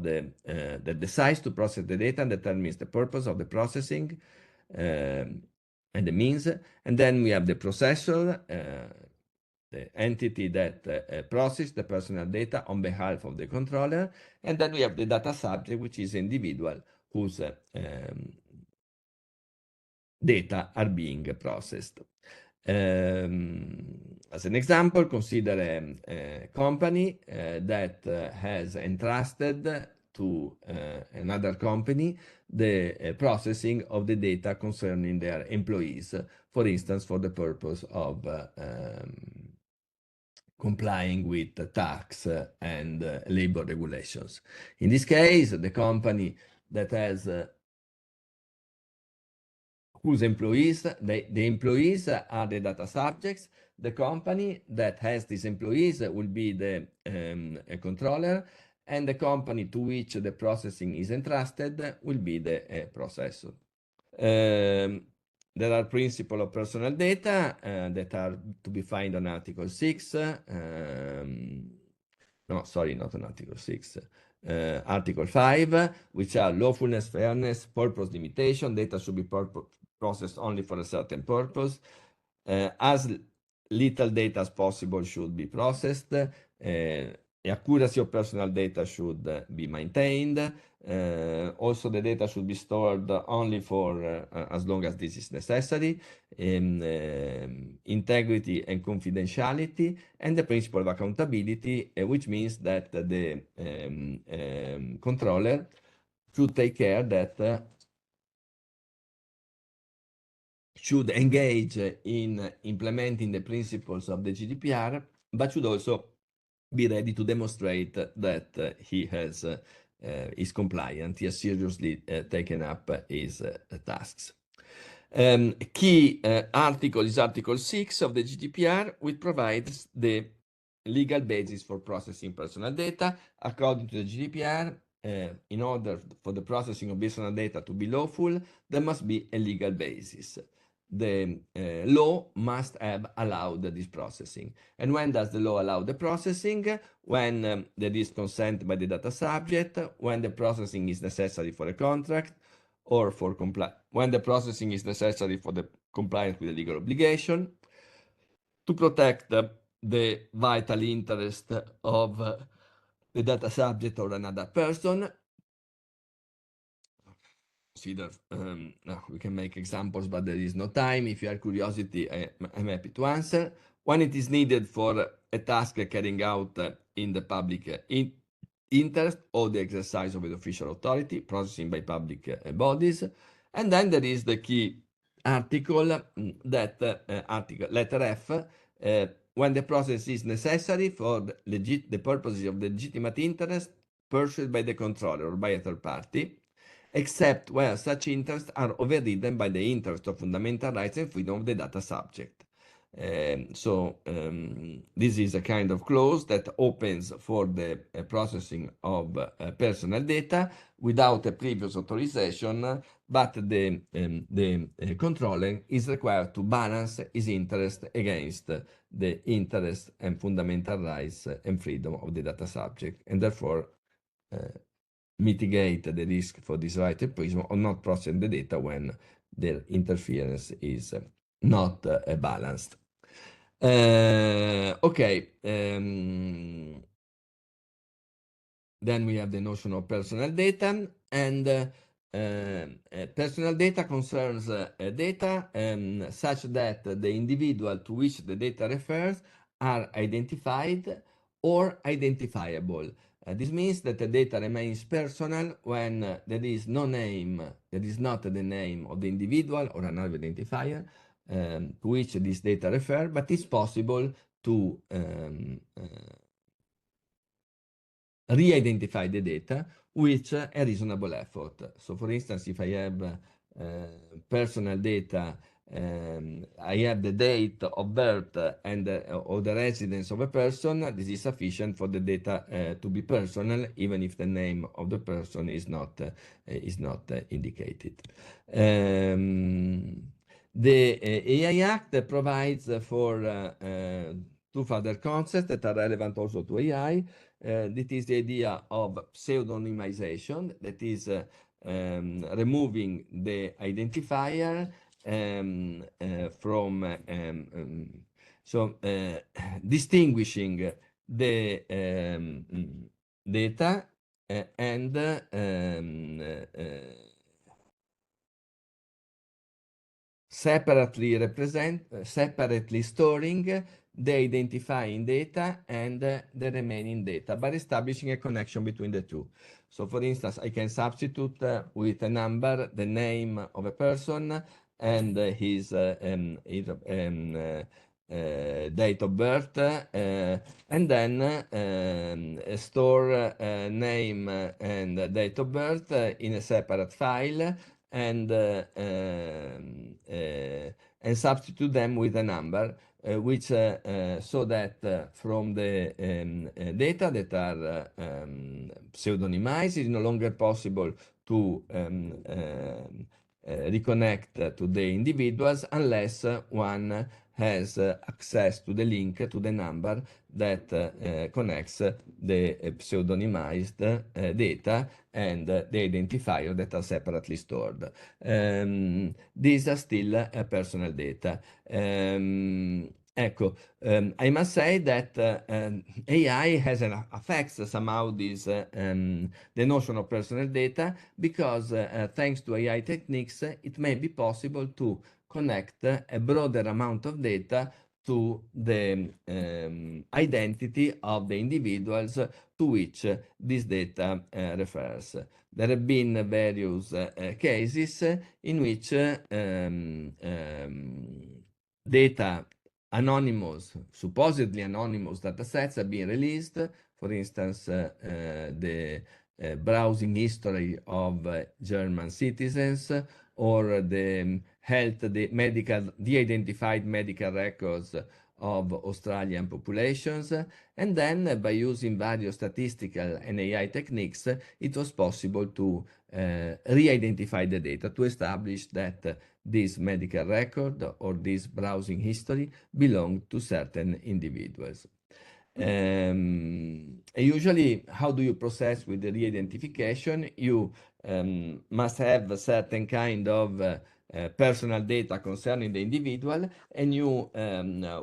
that decides to process the data, and determines the purpose of the processing and the means. And then we have the processor, the entity that processes the personal data on behalf of the controller. And then we have the data subject, which is individual whose data are being processed. As an example, consider a company that has entrusted to another company the processing of the data concerning their employees, for instance, for the purpose of complying with tax and labor regulations. In this case, the company that has whose employees, the employees are the data subjects. The company that has these employees will be the controller, and the company to which the processing is entrusted will be the processor. There are principles of personal data that are to be found on Article 6. No, sorry, not on Article 6. Article 5, which are lawfulness, fairness, purpose limitation. Data should be processed only for a certain purpose. As little data as possible should be processed. accuracy of personal data should be maintained. Also, the data should be stored only for as long as this is necessary. Integrity and confidentiality, and the principle of accountability, which means that the controller should take care that should engage in implementing the principles of the GDPR, but should also be ready to demonstrate that he is compliant, he has seriously taken up his tasks. Key article is Article 6 of the GDPR, which provides the legal basis for processing personal data. According to the GDPR, in order for the processing of personal data to be lawful, there must be a legal basis. The law must have allowed this processing. And when does the law allow the processing? When there is consent by the data subject, when the processing is necessary for a contract, or for when the processing is necessary for the compliance with the legal obligation, to protect the vital interest of the data subject or another person. Consider, we can make examples, but there is no time. If you have curiosity, I'm happy to answer. When it is needed for a task carrying out in the public interest or the exercise of an official authority, processing by public bodies. And then there is the key article, article letter F, when the process is necessary for the purposes of the legitimate interest pursued by the controller or by a third party, except where such interests are overridden by the interest of fundamental rights and freedom of the data subject. This is a kind of clause that opens for the processing of personal data without a previous authorization, but the controller is required to balance his interest against the interest and fundamental rights and freedom of the data subject, and therefore mitigate the risk for this right and prism of not processing the data when the interference is not balanced. Okay. Then we have the notion of personal data, and personal data concerns data such that the individual to which the data refers are identified or identifiable. This means that the data remains personal when there is no name, there is not the name of the individual or another identifier to which this data refer, but it's possible to re-identify the data with a reasonable effort. So for instance, if I have personal data, I have the date of birth and or the residence of a person, this is sufficient for the data to be personal, even if the name of the person is not indicated. The AI Act provides for two further concepts that are relevant also to AI. That is the idea of pseudonymization, that is removing the identifier from distinguishing the data and separately storing the identifying data and the remaining data by establishing a connection between the two. So for instance, I can substitute with a number the name of a person and his date of birth, and then store name and date of birth in a separate file, and substitute them with a number, which so that from the data that are pseudonymized, it's no longer possible to reconnect to the individuals unless one has access to the link to the number that connects the pseudonymized data and the identifier that are separately stored. These are still personal data. Ecco, I must say that AI has an affects somehow this the notion of personal data because thanks to AI techniques, it may be possible to connect a broader amount of data to the identity of the individuals to which this data refers. There have been various cases in which data anonymous, supposedly anonymous datasets have been released. For instance, the browsing history of German citizens or the health, the medical, de-identified medical records of Australian populations. And then by using various statistical and AI techniques, it was possible to re-identify the data to establish that this medical record or this browsing history belong to certain individuals. Usually, how do you process with the re-identification? You must have a certain kind of personal data concerning the individual, and you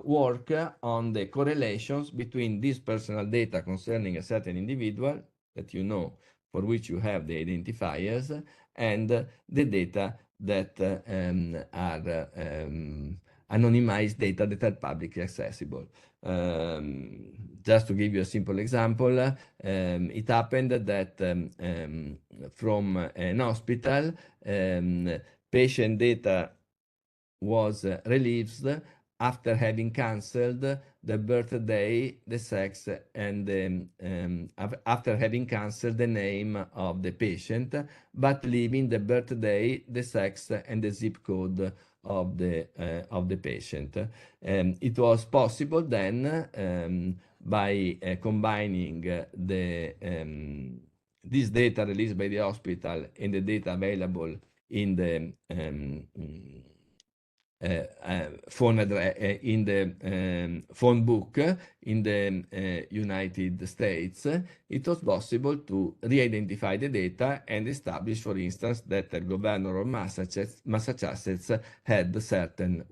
work on the correlations between this personal data concerning a certain individual that you know for which you have the identifiers and the data that are anonymized data that are publicly accessible. Just to give you a simple example, it happened that from an hospital, patient data was released after having cancelled the birthday, the sex, and after having cancelled the name of the patient, but leaving the birthday, the sex, and the zip code of the patient. It was possible then by combining this data released by the hospital and the data available in the phone book in the United States, it was possible to re-identify the data and establish, for instance, that the governor of Massachusetts had certain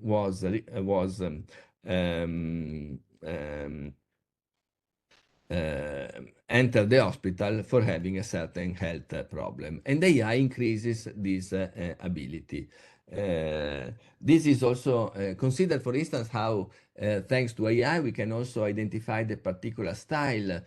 enter the hospital for having a certain health problem. And AI increases this ability. This is also considered, for instance, how thanks to AI, we can also identify the particular style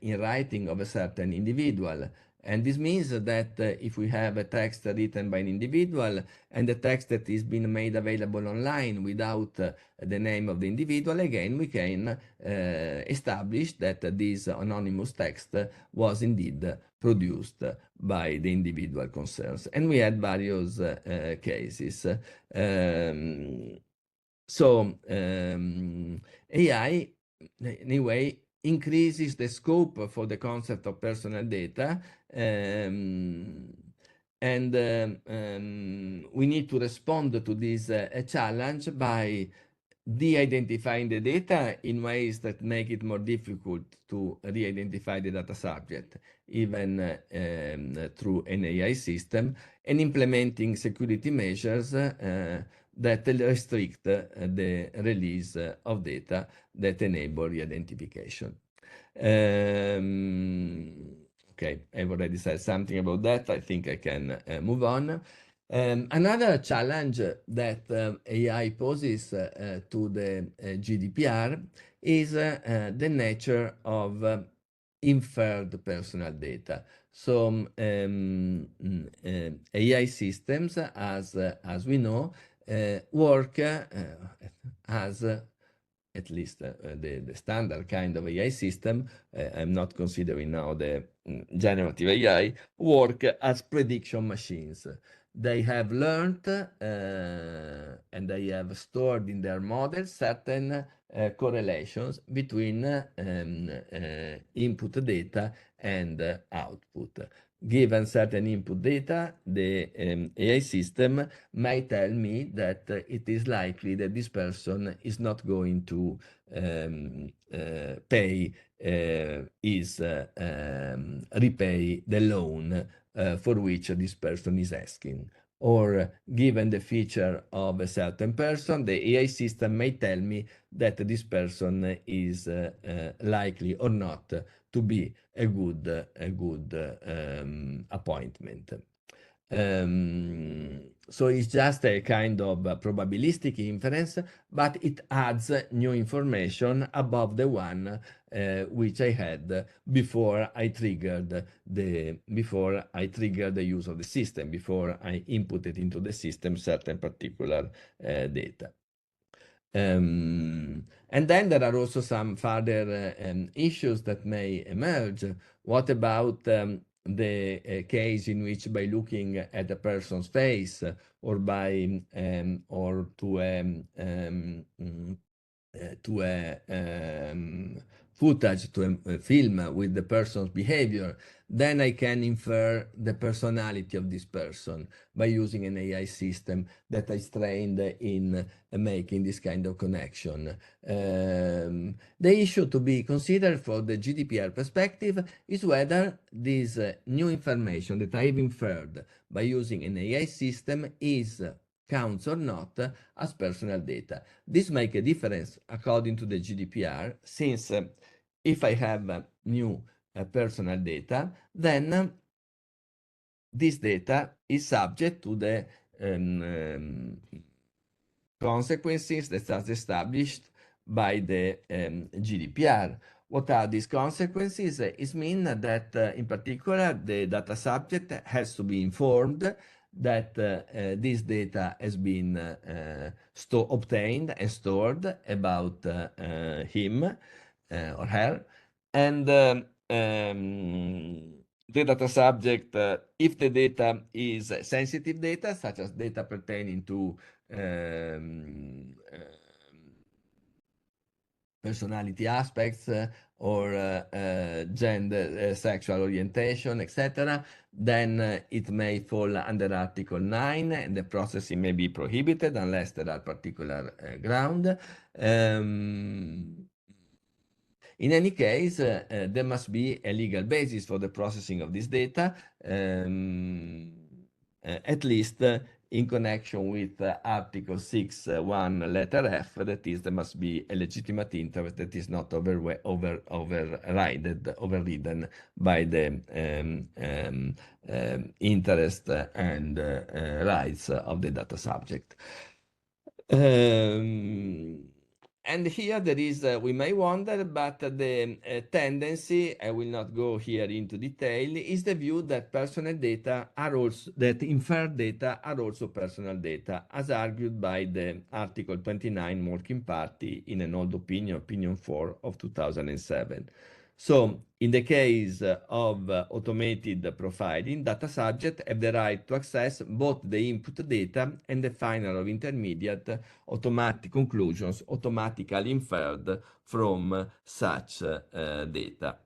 in writing of a certain individual. And this means that if we have a text written by an individual and the text that is being made available online without the name of the individual, again, we can establish that this anonymous text was indeed produced by the individual concerns. And we had various cases. AI, anyway, increases the scope for the concept of personal data, and we need to respond to this challenge by de-identifying the data in ways that make it more difficult to re-identify the data subject, even through an AI system, and implementing security measures that restrict the release of data that enable re-identification. Okay, I've already said something about that. I think I can move on. Another challenge that AI poses to the GDPR is the nature of inferred personal data. So AI systems, as we know, work as at least the standard kind of AI system, I'm not considering now the generative AI, work as prediction machines. They have learned and they have stored in their models certain correlations between input data and output. Given certain input data, the AI system might tell me that it is likely that this person is not going to repay the loan for which this person is asking. or given the feature of a certain person, the AI system may tell me that this person is likely or not to be a good appointment. So it's just a kind of probabilistic inference, but it adds new information above the one which I had before I triggered the use of the system, before I inputted into the system certain particular data. And then there are also some further issues that may emerge. What about the case in which, by looking at a person's face or by or to a footage, to a film with the person's behavior, then I can infer the personality of this person by using an AI system that is trained in making this kind of connection. The issue to be considered for the GDPR perspective is whether this new information that I've inferred by using an AI system counts or not as personal data. This makes a difference according to the GDPR, since if I have new personal data, then this data is subject to the consequences that are established by the GDPR. What are these consequences? It means that, in particular, the data subject has to be informed that this data has been obtained and stored about him or her, and the data subject, if the data is sensitive data, such as data pertaining to personality aspects or gender, sexual orientation, etc., then it may fall under Article 9, and the processing may be prohibited unless there are particular ground. In any case, there must be a legal basis for the processing of this data, at least in connection with Article 6(1) letter F, that is, there must be a legitimate interest that is not overridden by the interest and rights of the data subject. And here there is, we may wonder, but the tendency, I will not go here into detail, is the view that personal data are also, that inferred data are also personal data, as argued by the Article 29 working party in an old opinion, Opinion 4 of 2007. So, in the case of automated profiling, data subjects have the right to access both the input data and the final or intermediate automatic conclusions automatically inferred from such data.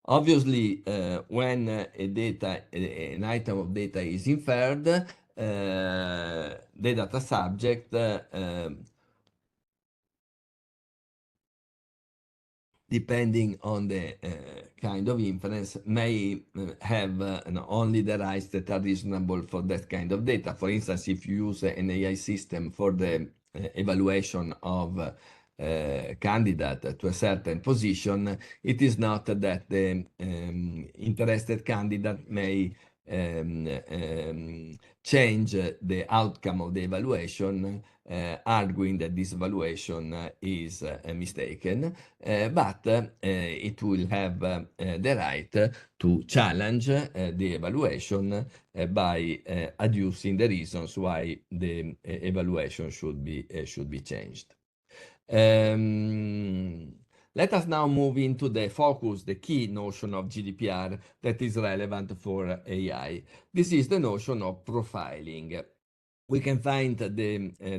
Obviously, when an item of data is inferred, the data subject depending on the kind of inference, may have only the rights that are reasonable for that kind of data. For instance, if you use an AI system for the evaluation of candidate to a certain position, it is not that the interested candidate may change the outcome of the evaluation, arguing that this evaluation is mistaken, but it will have the right to challenge the evaluation by adducing the reasons why the evaluation should be changed. Let us now move into the focus, the key notion of GDPR that is relevant for AI. This is the notion of profiling. We can find the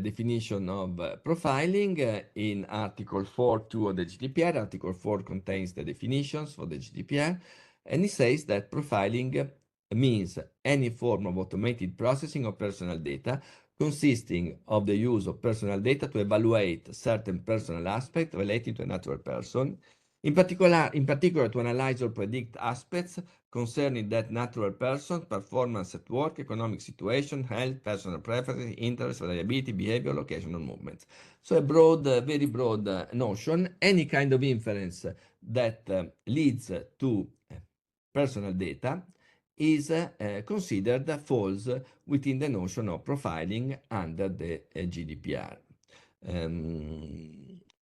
definition of profiling in Article 4.2 of the GDPR. Article 4 contains the definitions for the GDPR, and it says that profiling means any form of automated processing of personal data consisting of the use of personal data to evaluate certain personal aspects related to a natural person, in particular to analyze or predict aspects concerning that natural person, performance at work, economic situation, health, personal preferences, interests, reliability, behavior, location, or movements. So a broad, very broad notion. Any kind of inference that leads to personal data is considered falls within the notion of profiling under the GDPR.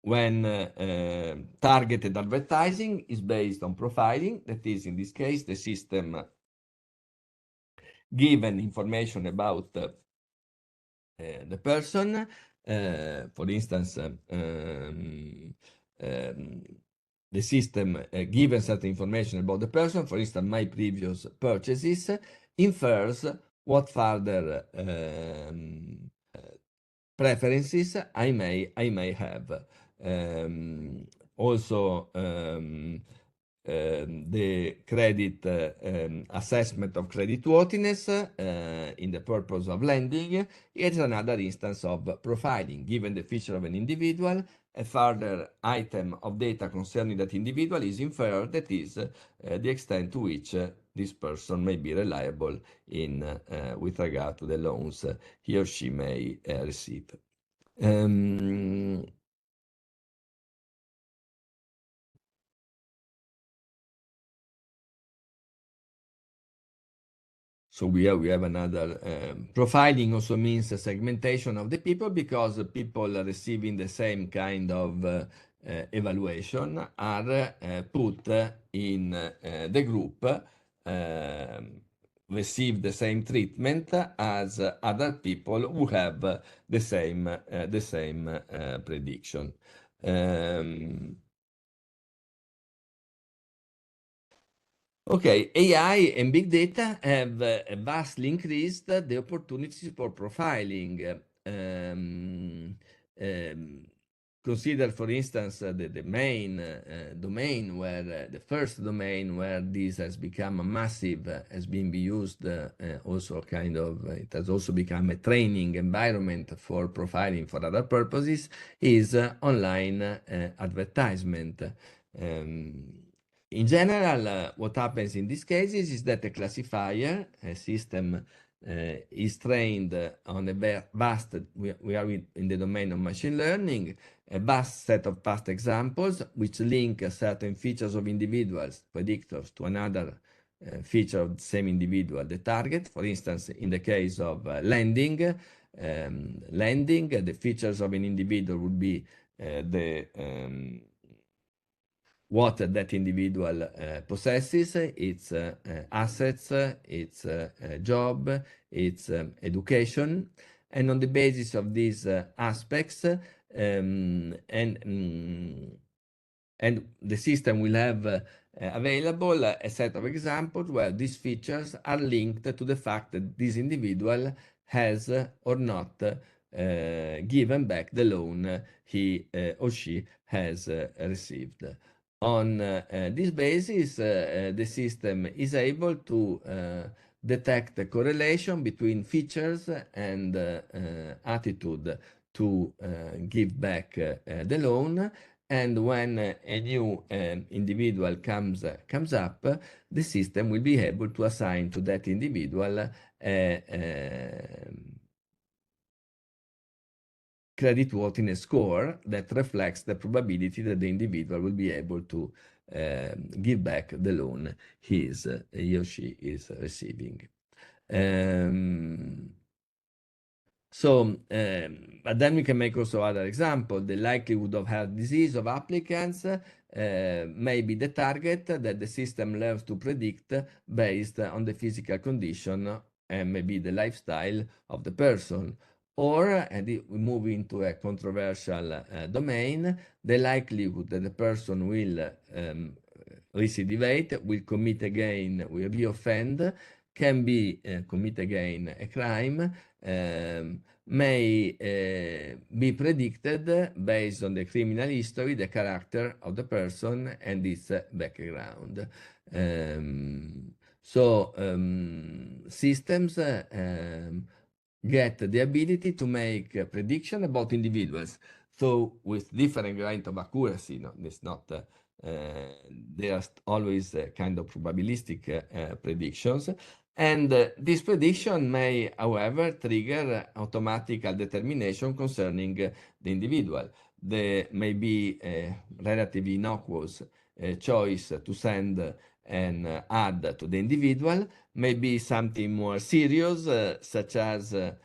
When targeted advertising is based on profiling, that is, in this case, the system given information about the person, for instance, the system given certain information about the person, for instance, my previous purchases, infers what further preferences I may have. Also, the credit assessment of creditworthiness in the purpose of lending is another instance of profiling. Given the feature of an individual, a further item of data concerning that individual is inferred, that is, the extent to which this person may be reliable in with regard to the loans he or she may receive. So we have another profiling also means a segmentation of the people, because people receiving the same kind of evaluation are put in the group, receive the same treatment as other people who have the same prediction. Okay, AI and big data have vastly increased the opportunities for profiling. Consider, for instance, the main domain where the first domain where this has become a massive, has been used also kind of, it has also become a training environment for profiling for other purposes, is online advertisement. In general, what happens in these cases is that a classifier, a system, is trained on a vast, we are in the domain of machine learning, a vast set of past examples which link certain features of individuals, predictors, to another feature of the same individual, the target. For instance, in the case of lending, the features of an individual would be what that individual possesses, its assets, its job, its education. And on the basis of these aspects, and the system will have available a set of examples where these features are linked to the fact that this individual has or not given back the loan he or she has received. On this basis, the system is able to detect a correlation between features and attitude to give back the loan. And when a new individual comes up, the system will be able to assign to that individual creditworthiness score that reflects the probability that the individual will be able to give back the loan he or she is receiving. But then we can make also other examples. The likelihood of heart disease of applicants may be the target that the system learns to predict based on the physical condition and maybe the lifestyle of the person. Or, and we move into a controversial domain, the likelihood that the person will recidivate, will commit again, will reoffend, can be commit again a crime, may be predicted based on the criminal history, the character of the person, and its background. Systems get the ability to make a prediction about individuals. So with different grade of accuracy, it's not They are always kind of probabilistic predictions. And this prediction may, however, trigger automatical determination concerning the individual. There may be a relatively innocuous choice to send an ad to the individual, maybe something more serious, such as a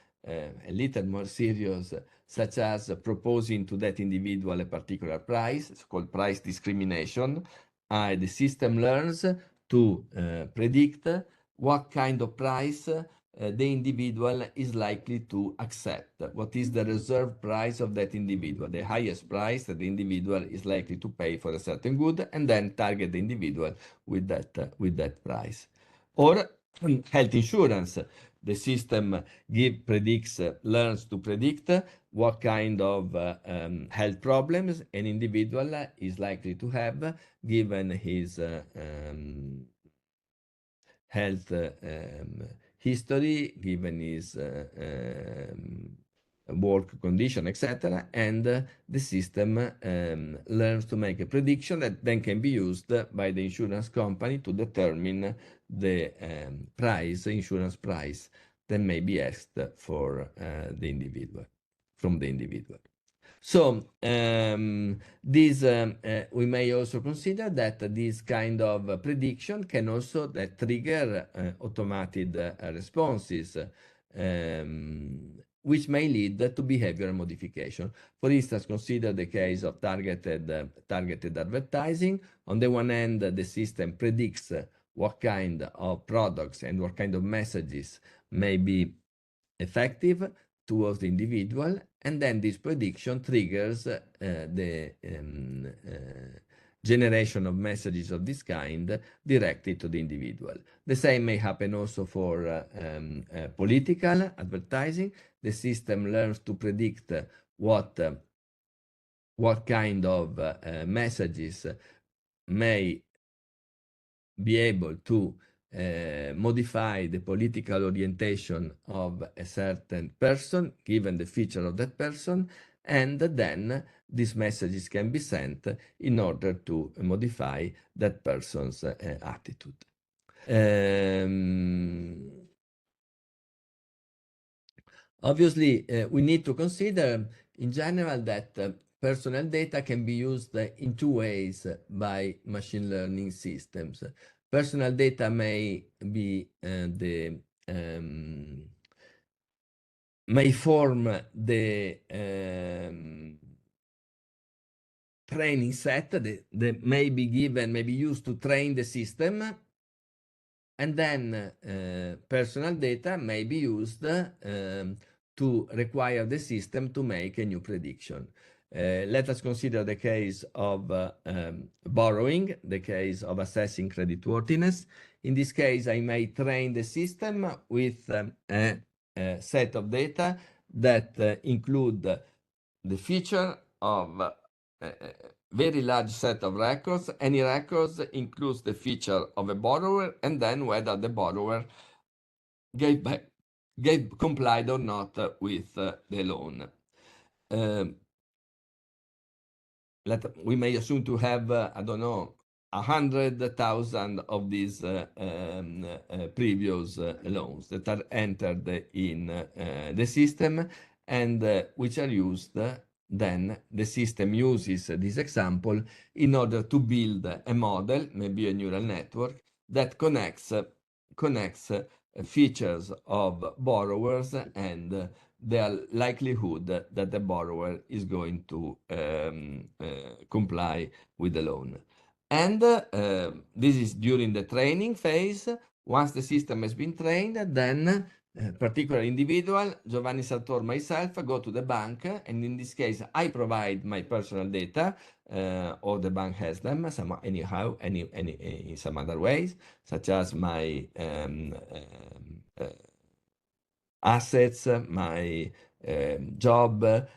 little more serious, such as proposing to that individual a particular price. It's called price discrimination. The system learns to predict what kind of price the individual is likely to accept. What is the reserve price of that individual? The highest price that the individual is likely to pay for a certain good, and then target the individual with that price. Or health insurance. The system learns to predict what kind of health problems an individual is likely to have given his health history, given his work condition, etc. And the system learns to make a prediction that then can be used by the insurance company to determine the insurance price that may be asked for the individual, from the individual. So we may also consider that this kind of prediction can also trigger automated responses, which may lead to behavioral modification. For instance, consider the case of targeted advertising. On the one hand, the system predicts what kind of products and what kind of messages may be effective towards the individual, and then this prediction triggers the generation of messages of this kind directly to the individual. The same may happen also for political advertising. The system learns to predict what kind of messages may be able to modify the political orientation of a certain person, given the feature of that person, and then these messages can be sent in order to modify that person's attitude. Obviously, we need to consider in general that personal data can be used in two ways by machine learning systems. Personal data may be may form the training set that may be used to train the system, and then personal data may be used to require the system to make a new prediction. Let us consider the case of borrowing, the case of assessing creditworthiness. In this case, I may train the system with a set of data that include the feature of a very large set of records. Any records includes the feature of a borrower, and then whether the borrower complied or not with the loan. We may assume to have, I don't know, 100,000 of these previous loans that are entered in the system, and which are used. Then the system uses this example in order to build a model, maybe a neural network, that connects features of borrowers and the likelihood that the borrower is going to comply with the loan. And this is during the training phase. Once the system has been trained, then a particular individual, Giovanni Sartor, myself, go to the bank, and in this case, I provide my personal data, or the bank has them anyhow, in some other ways, such as my assets, my job,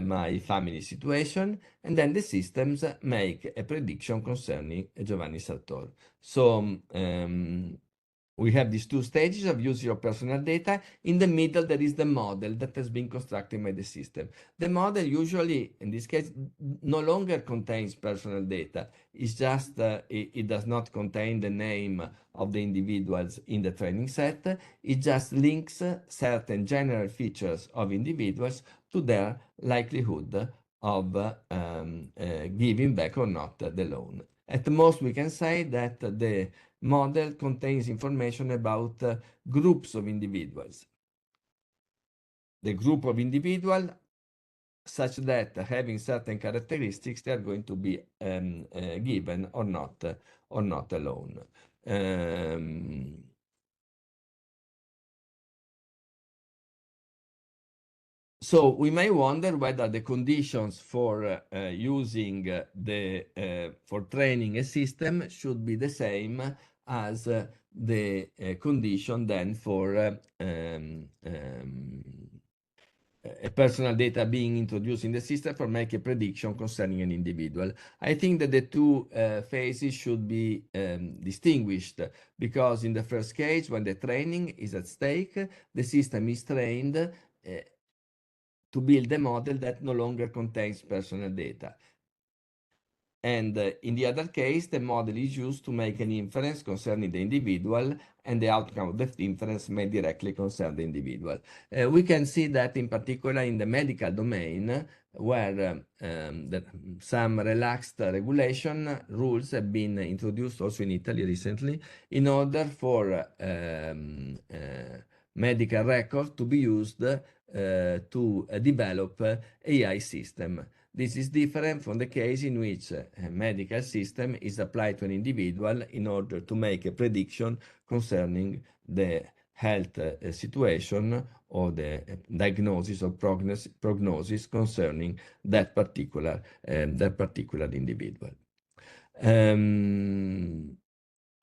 my family situation, and then the systems make a prediction concerning Giovanni Sartor. So we have these two stages of using your personal data. In the middle, there is the model that has been constructed by the system. The model usually, in this case, no longer contains personal data. It's just, it does not contain the name of the individuals in the training set. It just links certain general features of individuals to their likelihood of giving back or not the loan. At most, we can say that the model contains information about groups of individuals. The group of individuals such that having certain characteristics, they are going to be given or not a loan. So we may wonder whether the conditions for using for training a system should be the same as the condition then for a personal data being introduced in the system for make a prediction concerning an individual. I think that the two phases should be distinguished, because in the first case, when the training is at stake, the system is trained to build a model that no longer contains personal data. And in the other case, the model is used to make an inference concerning the individual, and the outcome of that inference may directly concern the individual. We can see that in particular in the medical domain, where some relaxed regulation rules have been introduced also in Italy recently, in order for medical records to be used to develop AI system. This is different from the case in which a medical system is applied to an individual in order to make a prediction concerning the health situation or the diagnosis or prognosis concerning that particular individual.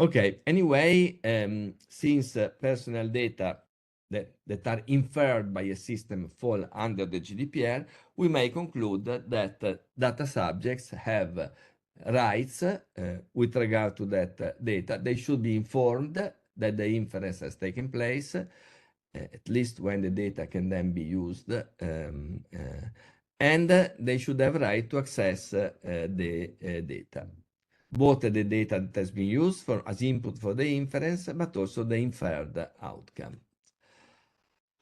Okay, anyway, since personal data that are inferred by a system fall under the GDPR, we may conclude that data subjects have rights with regard to that data. They should be informed that the inference has taken place, at least when the data can then be used, and they should have right to access the data. Both the data that has been used as input for the inference, but also the inferred outcome.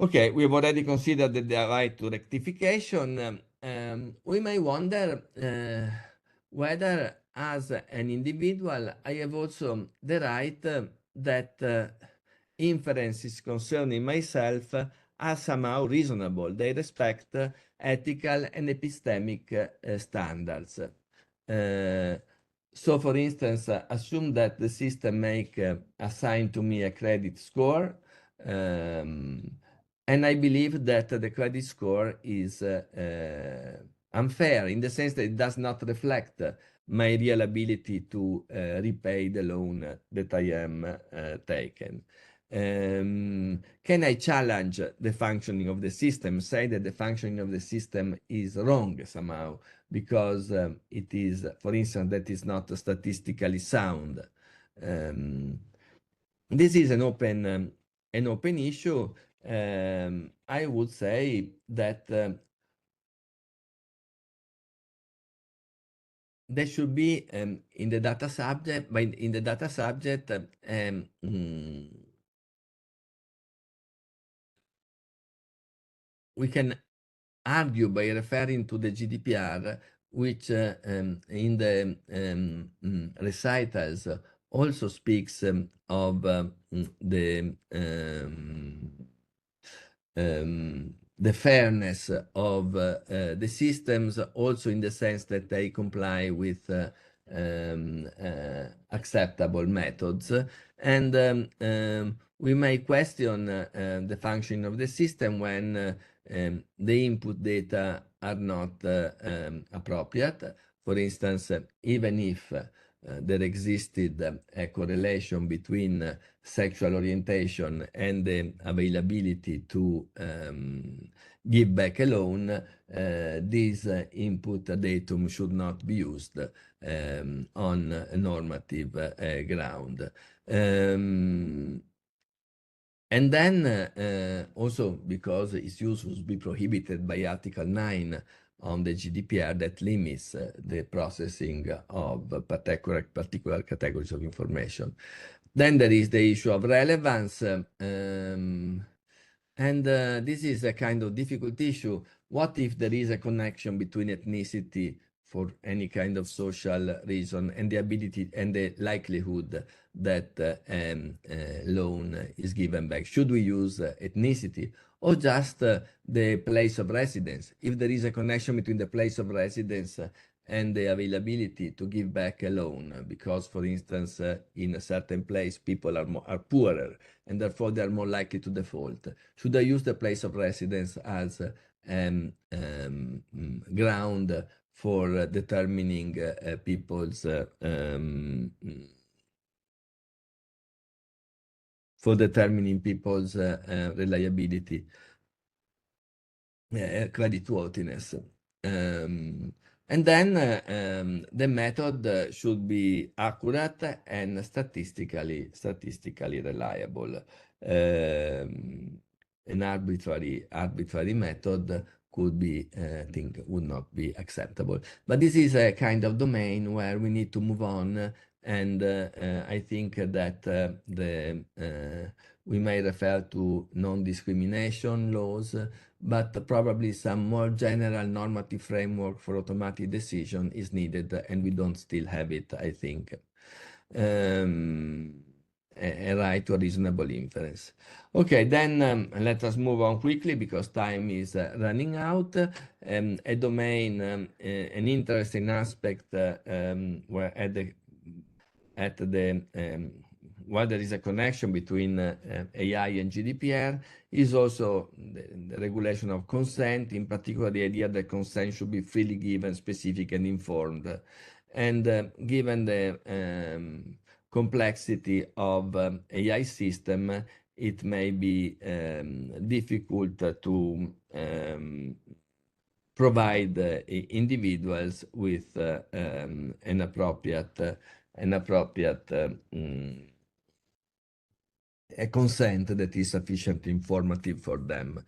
Okay, we have already considered the right to rectification. We may wonder whether, as an individual, I have also the right that inferences concerning myself are somehow reasonable. They respect ethical and epistemic standards. So, for instance, assume that the system assign to me a credit score, and I believe that the credit score is unfair in the sense that it does not reflect my real ability to repay the loan that I am taken. Can I challenge the functioning of the system, say that the functioning of the system is wrong somehow because it is, for instance, that is not statistically sound? This is an open issue. I would say that there should be in the data subject, we can argue by referring to the GDPR, which in the recitals also speaks of the fairness of the systems, also in the sense that they comply with acceptable methods. And we may question the functioning of the system when the input data are not appropriate. For instance, even if there existed a correlation between sexual orientation and the availability to give back a loan, this input datum should not be used on a normative ground. And then also because its use would be prohibited by Article 9 on the GDPR that limits the processing of particular categories of information. Then there is the issue of relevance. And this is a kind of difficult issue. What if there is a connection between ethnicity for any kind of social reason and the ability and the likelihood that loan is given back? Should we use ethnicity or just the place of residence? If there is a connection between the place of residence and the availability to give back a loan, because, for instance, in a certain place, people are poorer, and therefore they are more likely to default. Should I use the place of residence as ground for determining people's reliability, creditworthiness? And then the method should be accurate and statistically reliable. An arbitrary method could be, I think, would not be acceptable. But this is a kind of domain where we need to move on, and I think that we may refer to non-discrimination laws, but probably some more general normative framework for automatic decision is needed, and we don't still have it, I think. A right to a reasonable inference. Okay, then let us move on quickly because time is running out. A domain, an interesting aspect where while there is a connection between AI and GDPR, is also the regulation of consent, in particular the idea that consent should be freely given, specific and informed. And given the complexity of AI system, it may be difficult to provide individuals with an appropriate a consent that is sufficiently informative for them.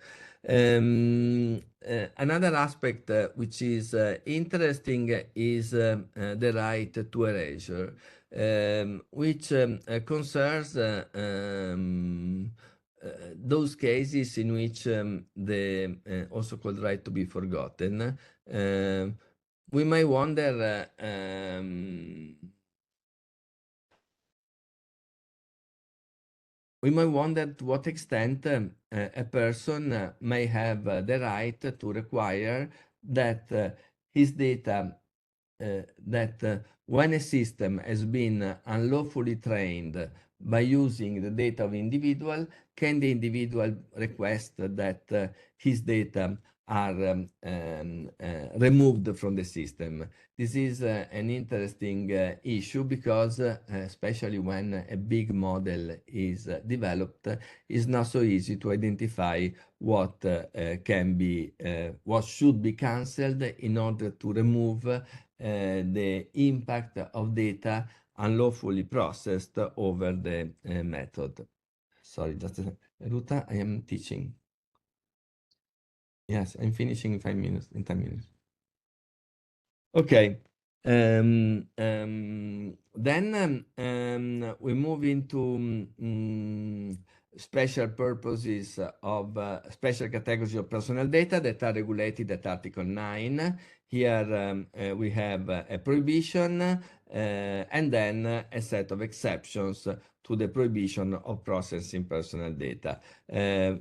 Another aspect which is interesting is the right to erasure, which concerns those cases in which the also called right to be forgotten. We may wonder to what extent a person may have the right to require that his data, that when a system has been unlawfully trained by using the data of individual, can the individual request that his data are removed from the system? This is an interesting issue because, especially when a big model is developed, it's not so easy to identify what what should be cancelled in order to remove the impact of data unlawfully processed over the method. Sorry, just a second. Ruta, I am teaching. Yes, I'm finishing in 10 minutes. Okay. Then we move into special purposes of special categories of personal data that are regulated at Article 9. Here we have a prohibition and then a set of exceptions to the prohibition of processing personal data.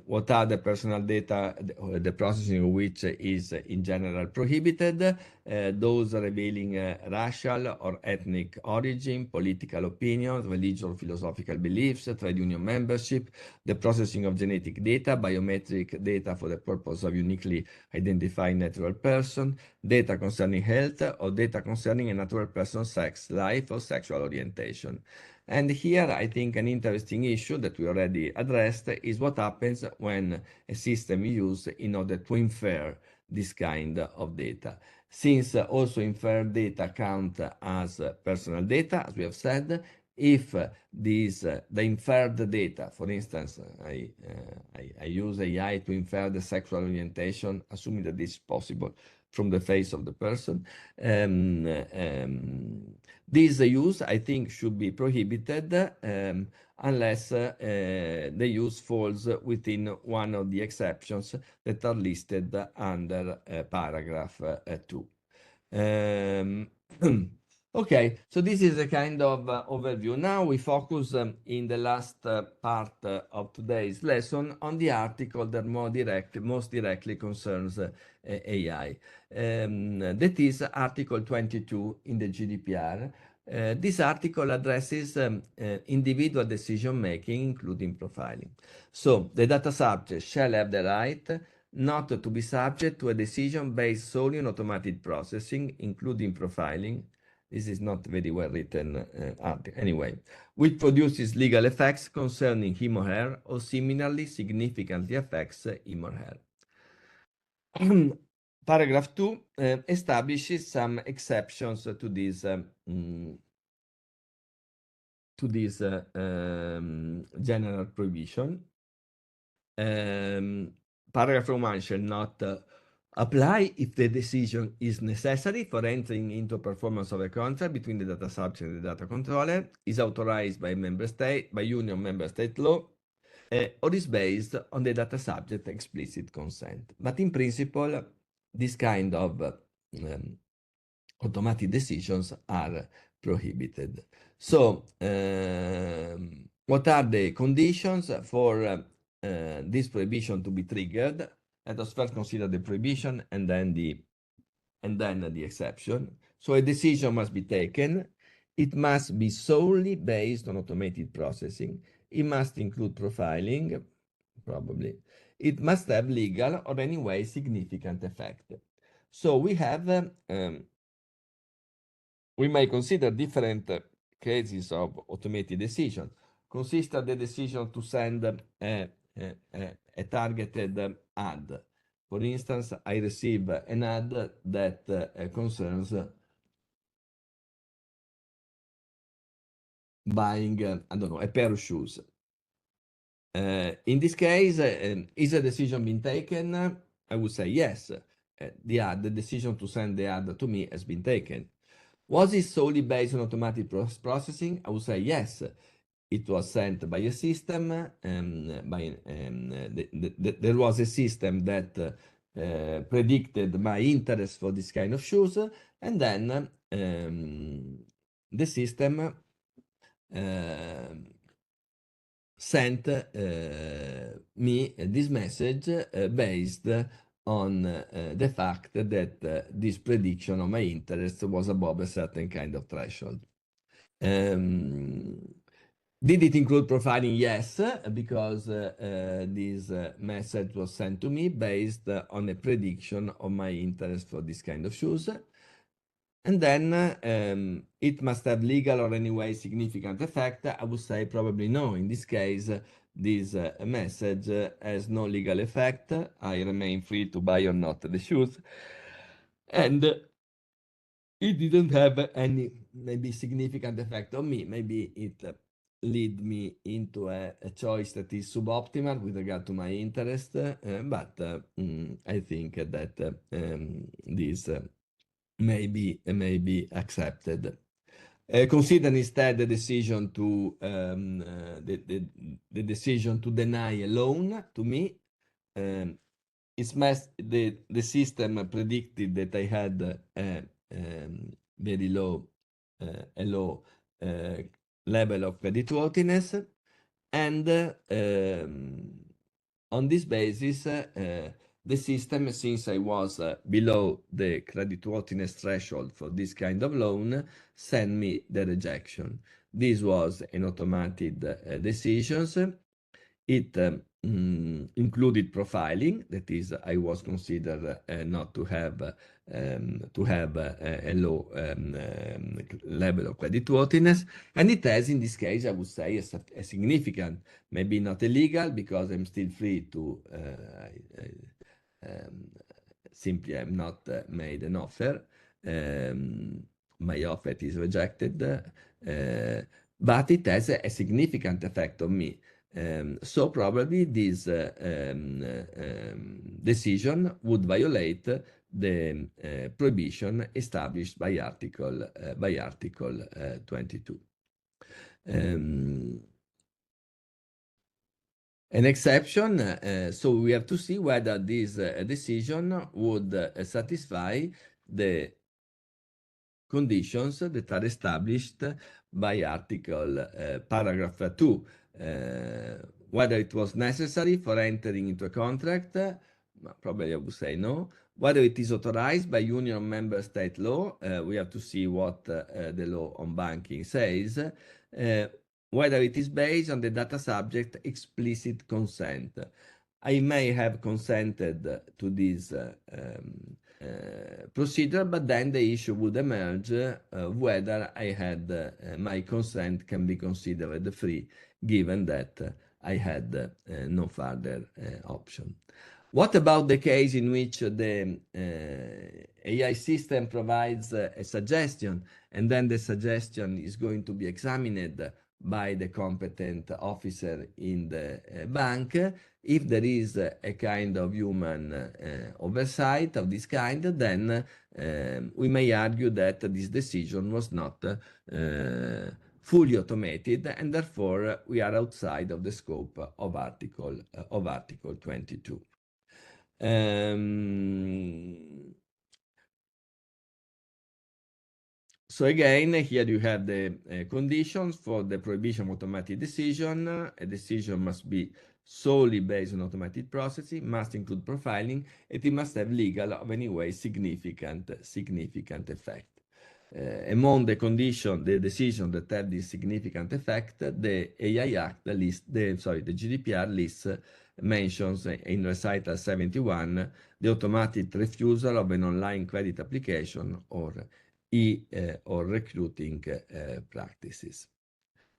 What are the personal data, the processing of which is in general prohibited? Those revealing racial or ethnic origin, political opinions, religious or philosophical beliefs, trade union membership, the processing of genetic data, biometric data for the purpose of uniquely identifying natural person, data concerning health, or data concerning a natural person's sex, life, or sexual orientation. And here, I think an interesting issue that we already addressed is what happens when a system is used in order to infer this kind of data. Since also inferred data count as personal data, as we have said, if the inferred data, for instance, I use AI to infer the sexual orientation, assuming that this is possible from the face of the person. This use, I think, should be prohibited unless the use falls within one of the exceptions that are listed under paragraph 2. Okay, so this is a kind of overview. Now we focus in the last part of today's lesson on the article that most directly concerns AI. That is Article 22 in the GDPR. This article addresses individual decision making, including profiling. So the data subject shall have the right not to be subject to a decision based solely on automated processing, including profiling. This is not very well written article. Anyway, which produces legal effects concerning him or her, or similarly significantly affects him or her. Paragraph 2 establishes some exceptions to this general provision. Paragraph 1 shall not apply if the decision is necessary for entering into performance of a contract between the data subject and the data controller, is authorized by member state, by union member state law, or is based on the data subject explicit consent. But in principle, this kind of automatic decisions are prohibited. So, what are the conditions for this prohibition to be triggered? Let us first consider the prohibition and then the exception. So a decision must be taken. It must be solely based on automated processing. It must include profiling, probably. It must have legal or anyway significant effect. So we have, we may consider different cases of automated decision. Consider the decision to send a targeted ad. For instance, I receive an ad that concerns buying, I don't know, a pair of shoes. In this case, is a decision been taken? I would say yes. The decision to send the ad to me has been taken. Was it solely based on automatic processing? I would say yes. It was sent by a system. There was a system that predicted my interest for this kind of shoes, and then the system sent me this message based on the fact that this prediction of my interest was above a certain kind of threshold. Did it include profiling? Yes, because this message was sent to me based on a prediction of my interest for this kind of shoes. And then it must have legal or anyway significant effect. I would say probably no. In this case, this message has no legal effect. I remain free to buy or not the shoes. And it didn't have any maybe significant effect on me. Maybe it lead me into a choice that is suboptimal with regard to my interest. But I think that this may be accepted. Consider instead the decision to the decision to deny a loan to me. The system predicted that I had a very low level of creditworthiness, and on this basis, the system, since I was below the creditworthiness threshold for this kind of loan, sent me the rejection. This was an automated decision. It included profiling, that is, I was considered not to have a low level of creditworthiness, and it has, in this case, I would say, a significant, maybe not illegal, because I'm still free to simply I'm not made an offer. My offer is rejected. but it has a significant effect on me. So probably this decision would violate the prohibition established by Article 22. An exception, so we have to see whether this decision would satisfy the conditions that are established by Article paragraph 2, whether it was necessary for entering into a contract, probably I would say no, whether it is authorized by union member state law, we have to see what the law on banking says, whether it is based on the data subject explicit consent. I may have consented to this procedure, but then the issue would emerge whether I had my consent can be considered free, given that I had no further option. What about the case in which the AI system provides a suggestion, and then the suggestion is going to be examined by the competent officer in the bank? If there is a kind of human oversight of this kind, then we may argue that this decision was not fully automated, and therefore we are outside of the scope of Article 22. So again, here you have the conditions for the prohibition of automatic decision. A decision must be solely based on automatic processing, must include profiling, and it must have legal of any way significant effect. Among the conditions, the decisions that have this significant effect, the AI Act lists, the GDPR lists mentions in recital 71 the automatic refusal of an online credit application or recruiting practices.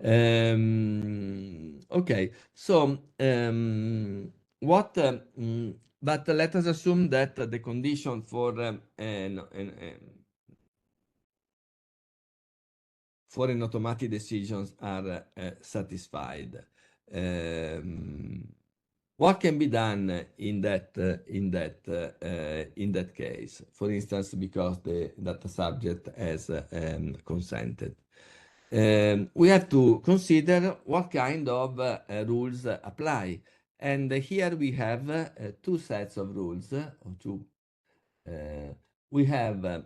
Okay, so but let us assume that the condition for an automatic decisions are satisfied. What can be done in that case? For instance, because the data subject has consented. We have to consider what kind of rules apply. And here we have two sets of rules, or two. We have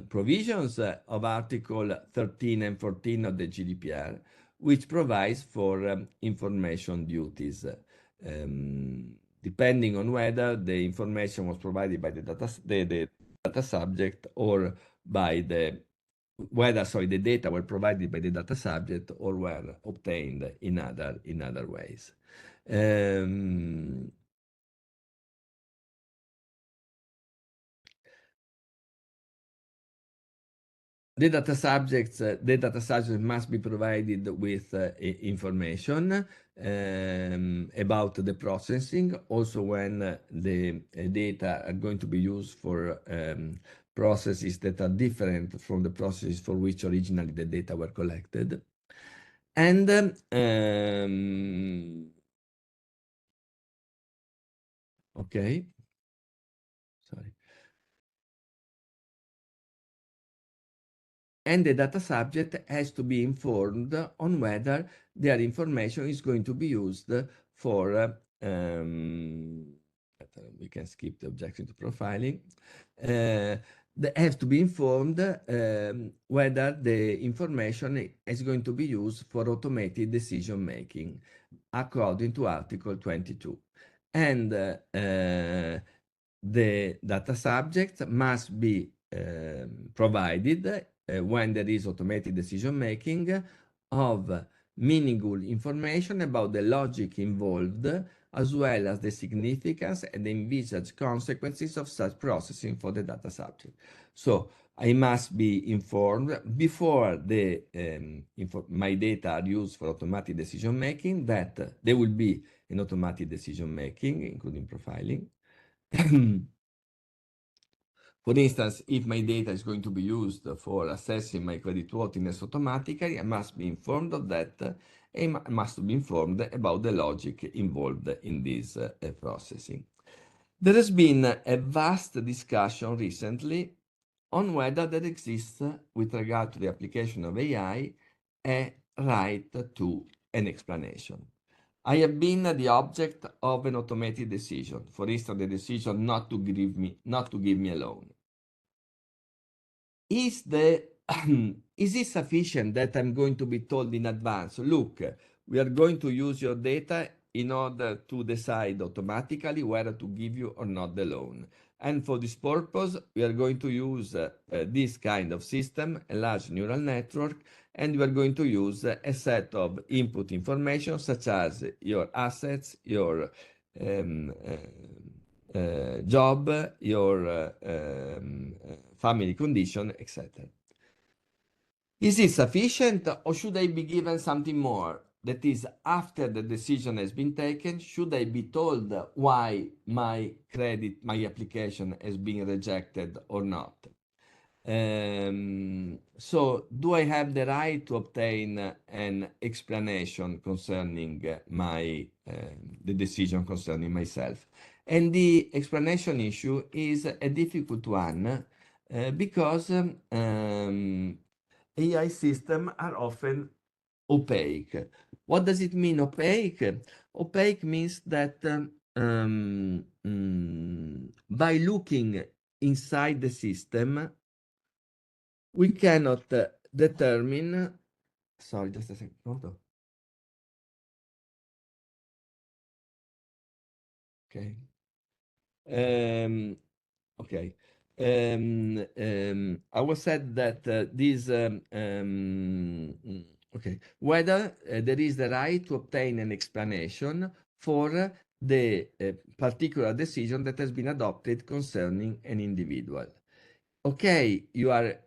provisions of Article 13 and 14 of the GDPR, which provides for information duties, depending on whether the information was provided by the data subject or by the data were provided by the data subject or were obtained in other ways. The data subjects must be provided with information about the processing, also when the data are going to be used for processes that are different from the processes for which originally the data were collected. And okay, sorry. And the data subject has to be informed on whether their information is going to be used for, we can skip the objection to profiling. They have to be informed whether the information is going to be used for automated decision making, according to Article 22. And the data subject must be provided when there is automated decision making of meaningful information about the logic involved, as well as the significance and the envisaged consequences of such processing for the data subject. So I must be informed before my data are used for automatic decision making that there will be an automatic decision making, including profiling. For instance, if my data is going to be used for assessing my creditworthiness automatically, I must be informed of that and must be informed about the logic involved in this processing. There has been a vast discussion recently on whether there exists, with regard to the application of AI, a right to an explanation. I have been the object of an automated decision, for instance, the decision not to give me a loan. Is it sufficient that I'm going to be told in advance, look, we are going to use your data in order to decide automatically whether to give you or not the loan? And for this purpose, we are going to use this kind of system, a large neural network, and we are going to use a set of input information such as your assets, your job, your family condition, etc. Is it sufficient, or should I be given something more? That is, after the decision has been taken, should I be told why my application has been rejected or not? So, do I have the right to obtain an explanation concerning the decision concerning myself? And the explanation issue is a difficult one because AI systems are often opaque. What does it mean, opaque? Opaque means that by looking inside the system, we cannot determine. Sorry, just a second. Hold on. Okay. Okay. I was said that okay, whether there is the right to obtain an explanation for the particular decision that has been adopted concerning an individual. Okay, you are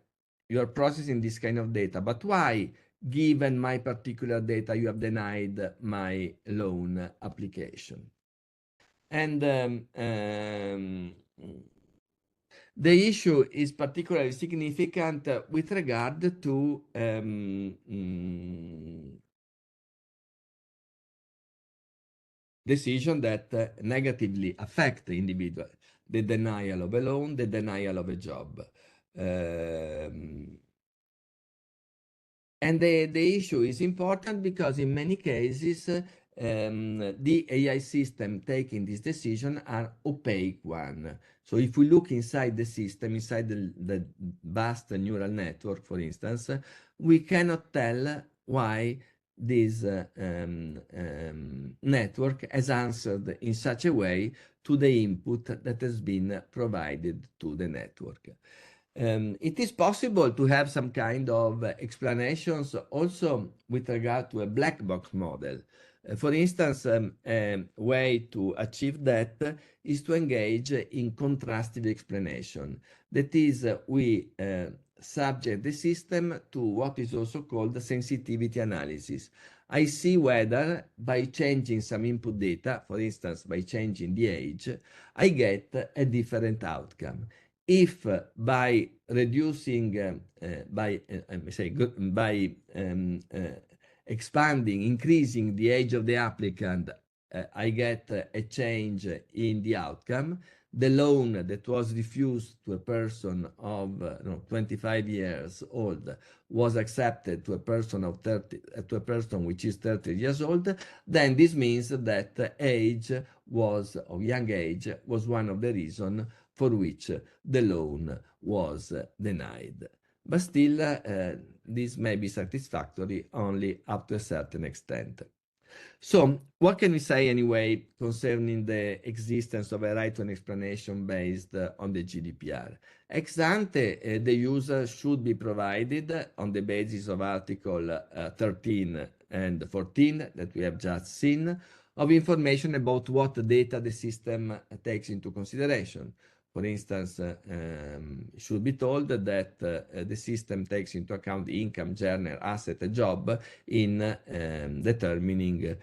processing this kind of data, but why, given my particular data, you have denied my loan application? And the issue is particularly significant with regard to decisions that negatively affect the individual, the denial of a loan, the denial of a job. And the issue is important because in many cases, the AI system taking this decision are opaque one. So if we look inside the system, inside the vast neural network, for instance, we cannot tell why this network has answered in such a way to the input that has been provided to the network. It is possible to have some kind of explanations also with regard to a black box model. For instance, a way to achieve that is to engage in contrastive explanation. That is, we subject the system to what is also called sensitivity analysis. I see whether by changing some input data, for instance, by changing the age, I get a different outcome. If by reducing, by expanding, increasing the age of the applicant, I get a change in the outcome, the loan that was refused to a person of 25 years old was accepted to a person of 30, to a person which is 30 years old, then this means that age was, or young age, was one of the reasons for which the loan was denied. But still, this may be satisfactory only up to a certain extent. So, what can we say anyway concerning the existence of a right to an explanation based on the GDPR? Ex ante, the user should be provided on the basis of Article 13 and 14 that we have just seen, of information about what data the system takes into consideration. For instance, should be told that the system takes into account the income, journey, asset, and job in determining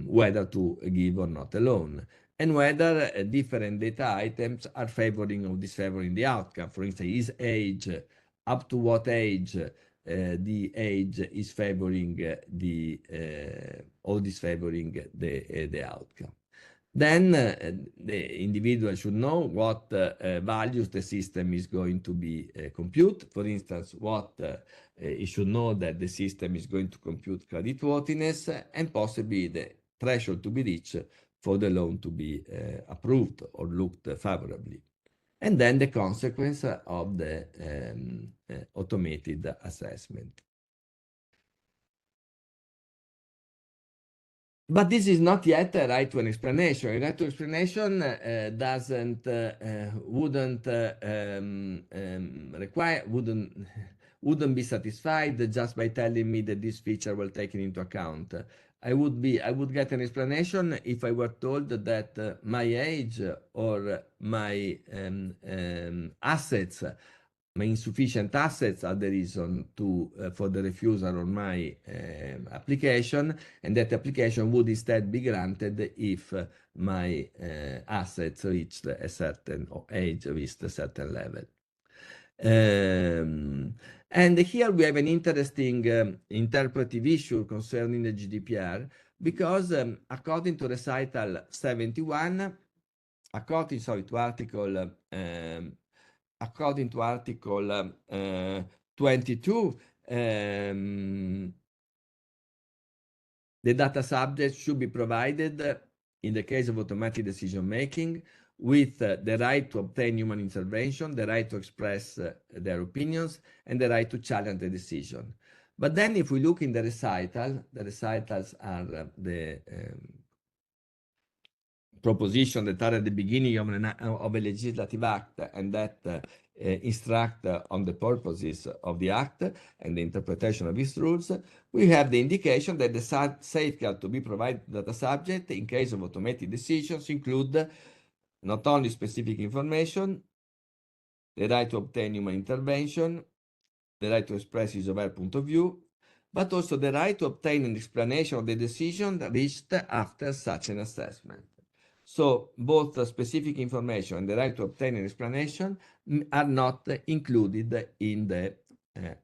whether to give or not a loan. and whether different data items are favoring or disfavoring the outcome. For instance, is age, up to what age the age is favoring or disfavoring the outcome. Then the individual should know what values the system is going to be compute. For instance, it should know that the system is going to compute creditworthiness and possibly the threshold to be reached for the loan to be approved or looked favorably. And then the consequence of the automated assessment. But this is not yet a right to an explanation. A right to explanation wouldn't be satisfied just by telling me that this feature was taken into account. I would get an explanation if I were told that my age or my assets, my insufficient assets are the reason for the refusal on my application, and that application would instead be granted if my assets reached a certain age, reached a certain level. And here we have an interesting interpretive issue concerning the GDPR, because according to recital 71, according to Article 22, the data subject should be provided, in the case of automatic decision making, with the right to obtain human intervention, the right to express their opinions, and the right to challenge the decision. But then if we look in the recitals are the proposition that are at the beginning of a legislative act and that instruct on the purposes of the act and the interpretation of its rules, we have the indication that the safeguard to be provided to data subject in case of automated decisions include not only specific information, the right to obtain human intervention, the right to express his or her point of view, but also the right to obtain an explanation of the decision reached after such an assessment. So both the specific information and the right to obtain an explanation are not included in the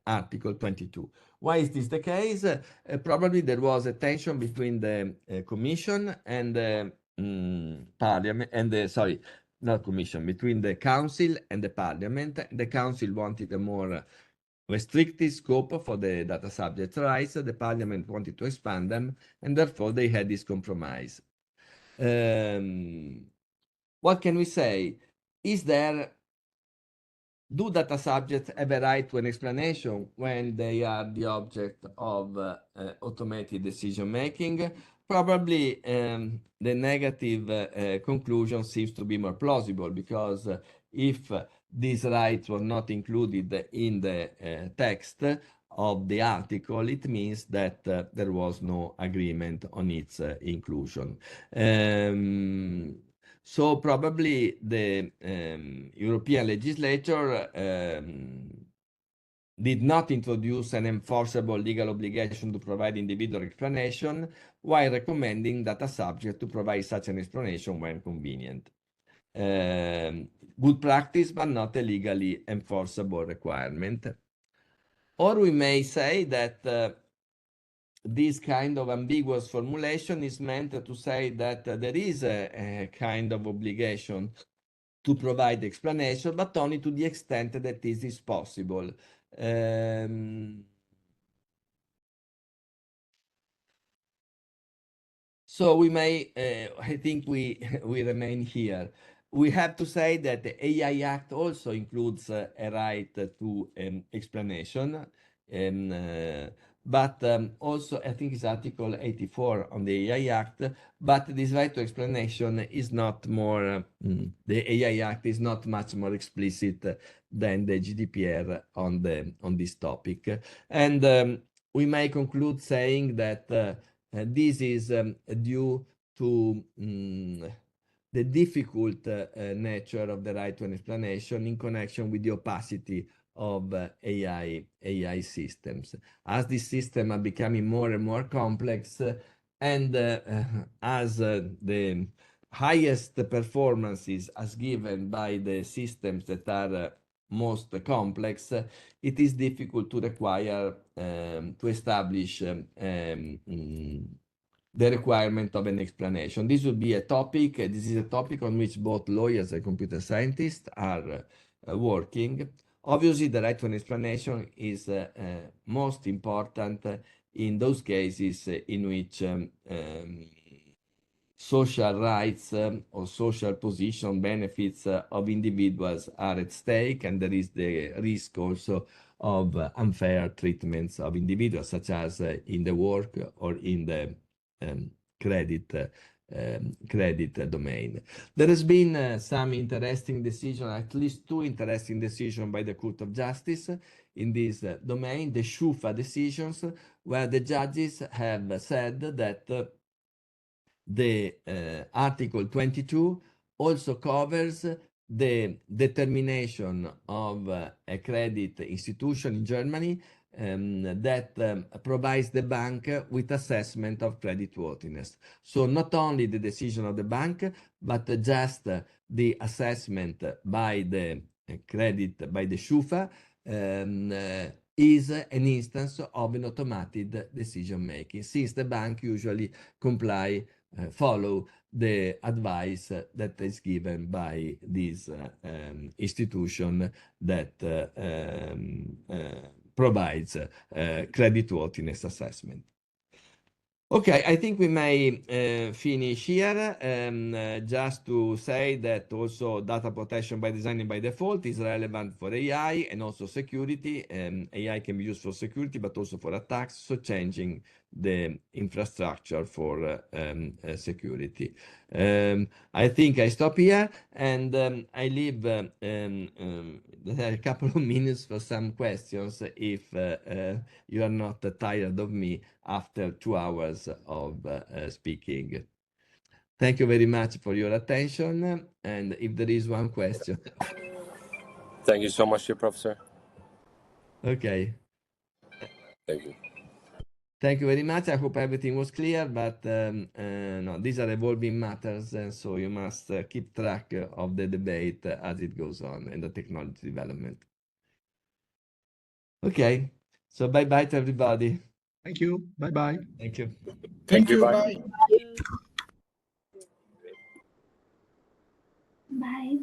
Article 22. Why is this the case? Probably there was a tension between the Commission and the Parliament, and between the Council and the Parliament. The Council wanted a more restricted scope for the data subject rights. The Parliament wanted to expand them, and therefore they had this compromise. What can we say? Do data subjects have a right to an explanation when they are the object of automated decision making? Probably the negative conclusion seems to be more plausible, because if these rights were not included in the text of the article, it means that there was no agreement on its inclusion. So probably the European legislature did not introduce an enforceable legal obligation to provide individual explanation, while recommending data subject to provide such an explanation when convenient. Good practice, but not a legally enforceable requirement. Or we may say that this kind of ambiguous formulation is meant to say that there is a kind of obligation to provide explanation, but only to the extent that this is possible. So we may, I think we remain here. We have to say that the AI Act also includes a right to explanation. But also, I think it's Article 84 on the AI Act, but this right to explanation is not more, the AI Act is not much more explicit than the GDPR on this topic. And we may conclude saying that this is due to the difficult nature of the right to an explanation in connection with the opacity of AI systems. As these systems are becoming more and more complex, and as the highest performances as given by the systems that are most complex, it is difficult to require to establish the requirement of an explanation. This would be a topic. This is a topic on which both lawyers and computer scientists are working. Obviously, the right to an explanation is most important in those cases in which social rights or social position benefits of individuals are at stake, and there is the risk also of unfair treatments of individuals, such as in the work or in the credit domain. There has been some interesting decision, at least two interesting decisions by the Court of Justice in this domain, the Shufa decisions, where the judges have said that the Article 22 also covers the determination of a credit institution in Germany that provides the bank with assessment of creditworthiness. So not only the decision of the bank, but just the assessment by the by the Shufa is an instance of an automated decision making, since the bank usually follow the advice that is given by this institution that provides creditworthiness assessment. Okay, I think we may finish here. Just to say that also data protection by design and by default is relevant for AI and also security. AI can be used for security, but also for attacks, so changing the infrastructure for security. I think I stop here, and I leave a couple of minutes for some questions if you are not tired of me after 2 hours of speaking. Thank you very much for your attention, and if there is one question. Thank you so much, dear professor. Okay. Thank you. Thank you very much. I hope everything was clear, but no, these are evolving matters, and so you must keep track of the debate as it goes on and the technology development. Okay, so bye-bye to everybody. Thank you. Bye-bye. Thank you. Thank you. Bye. Bye. Bye.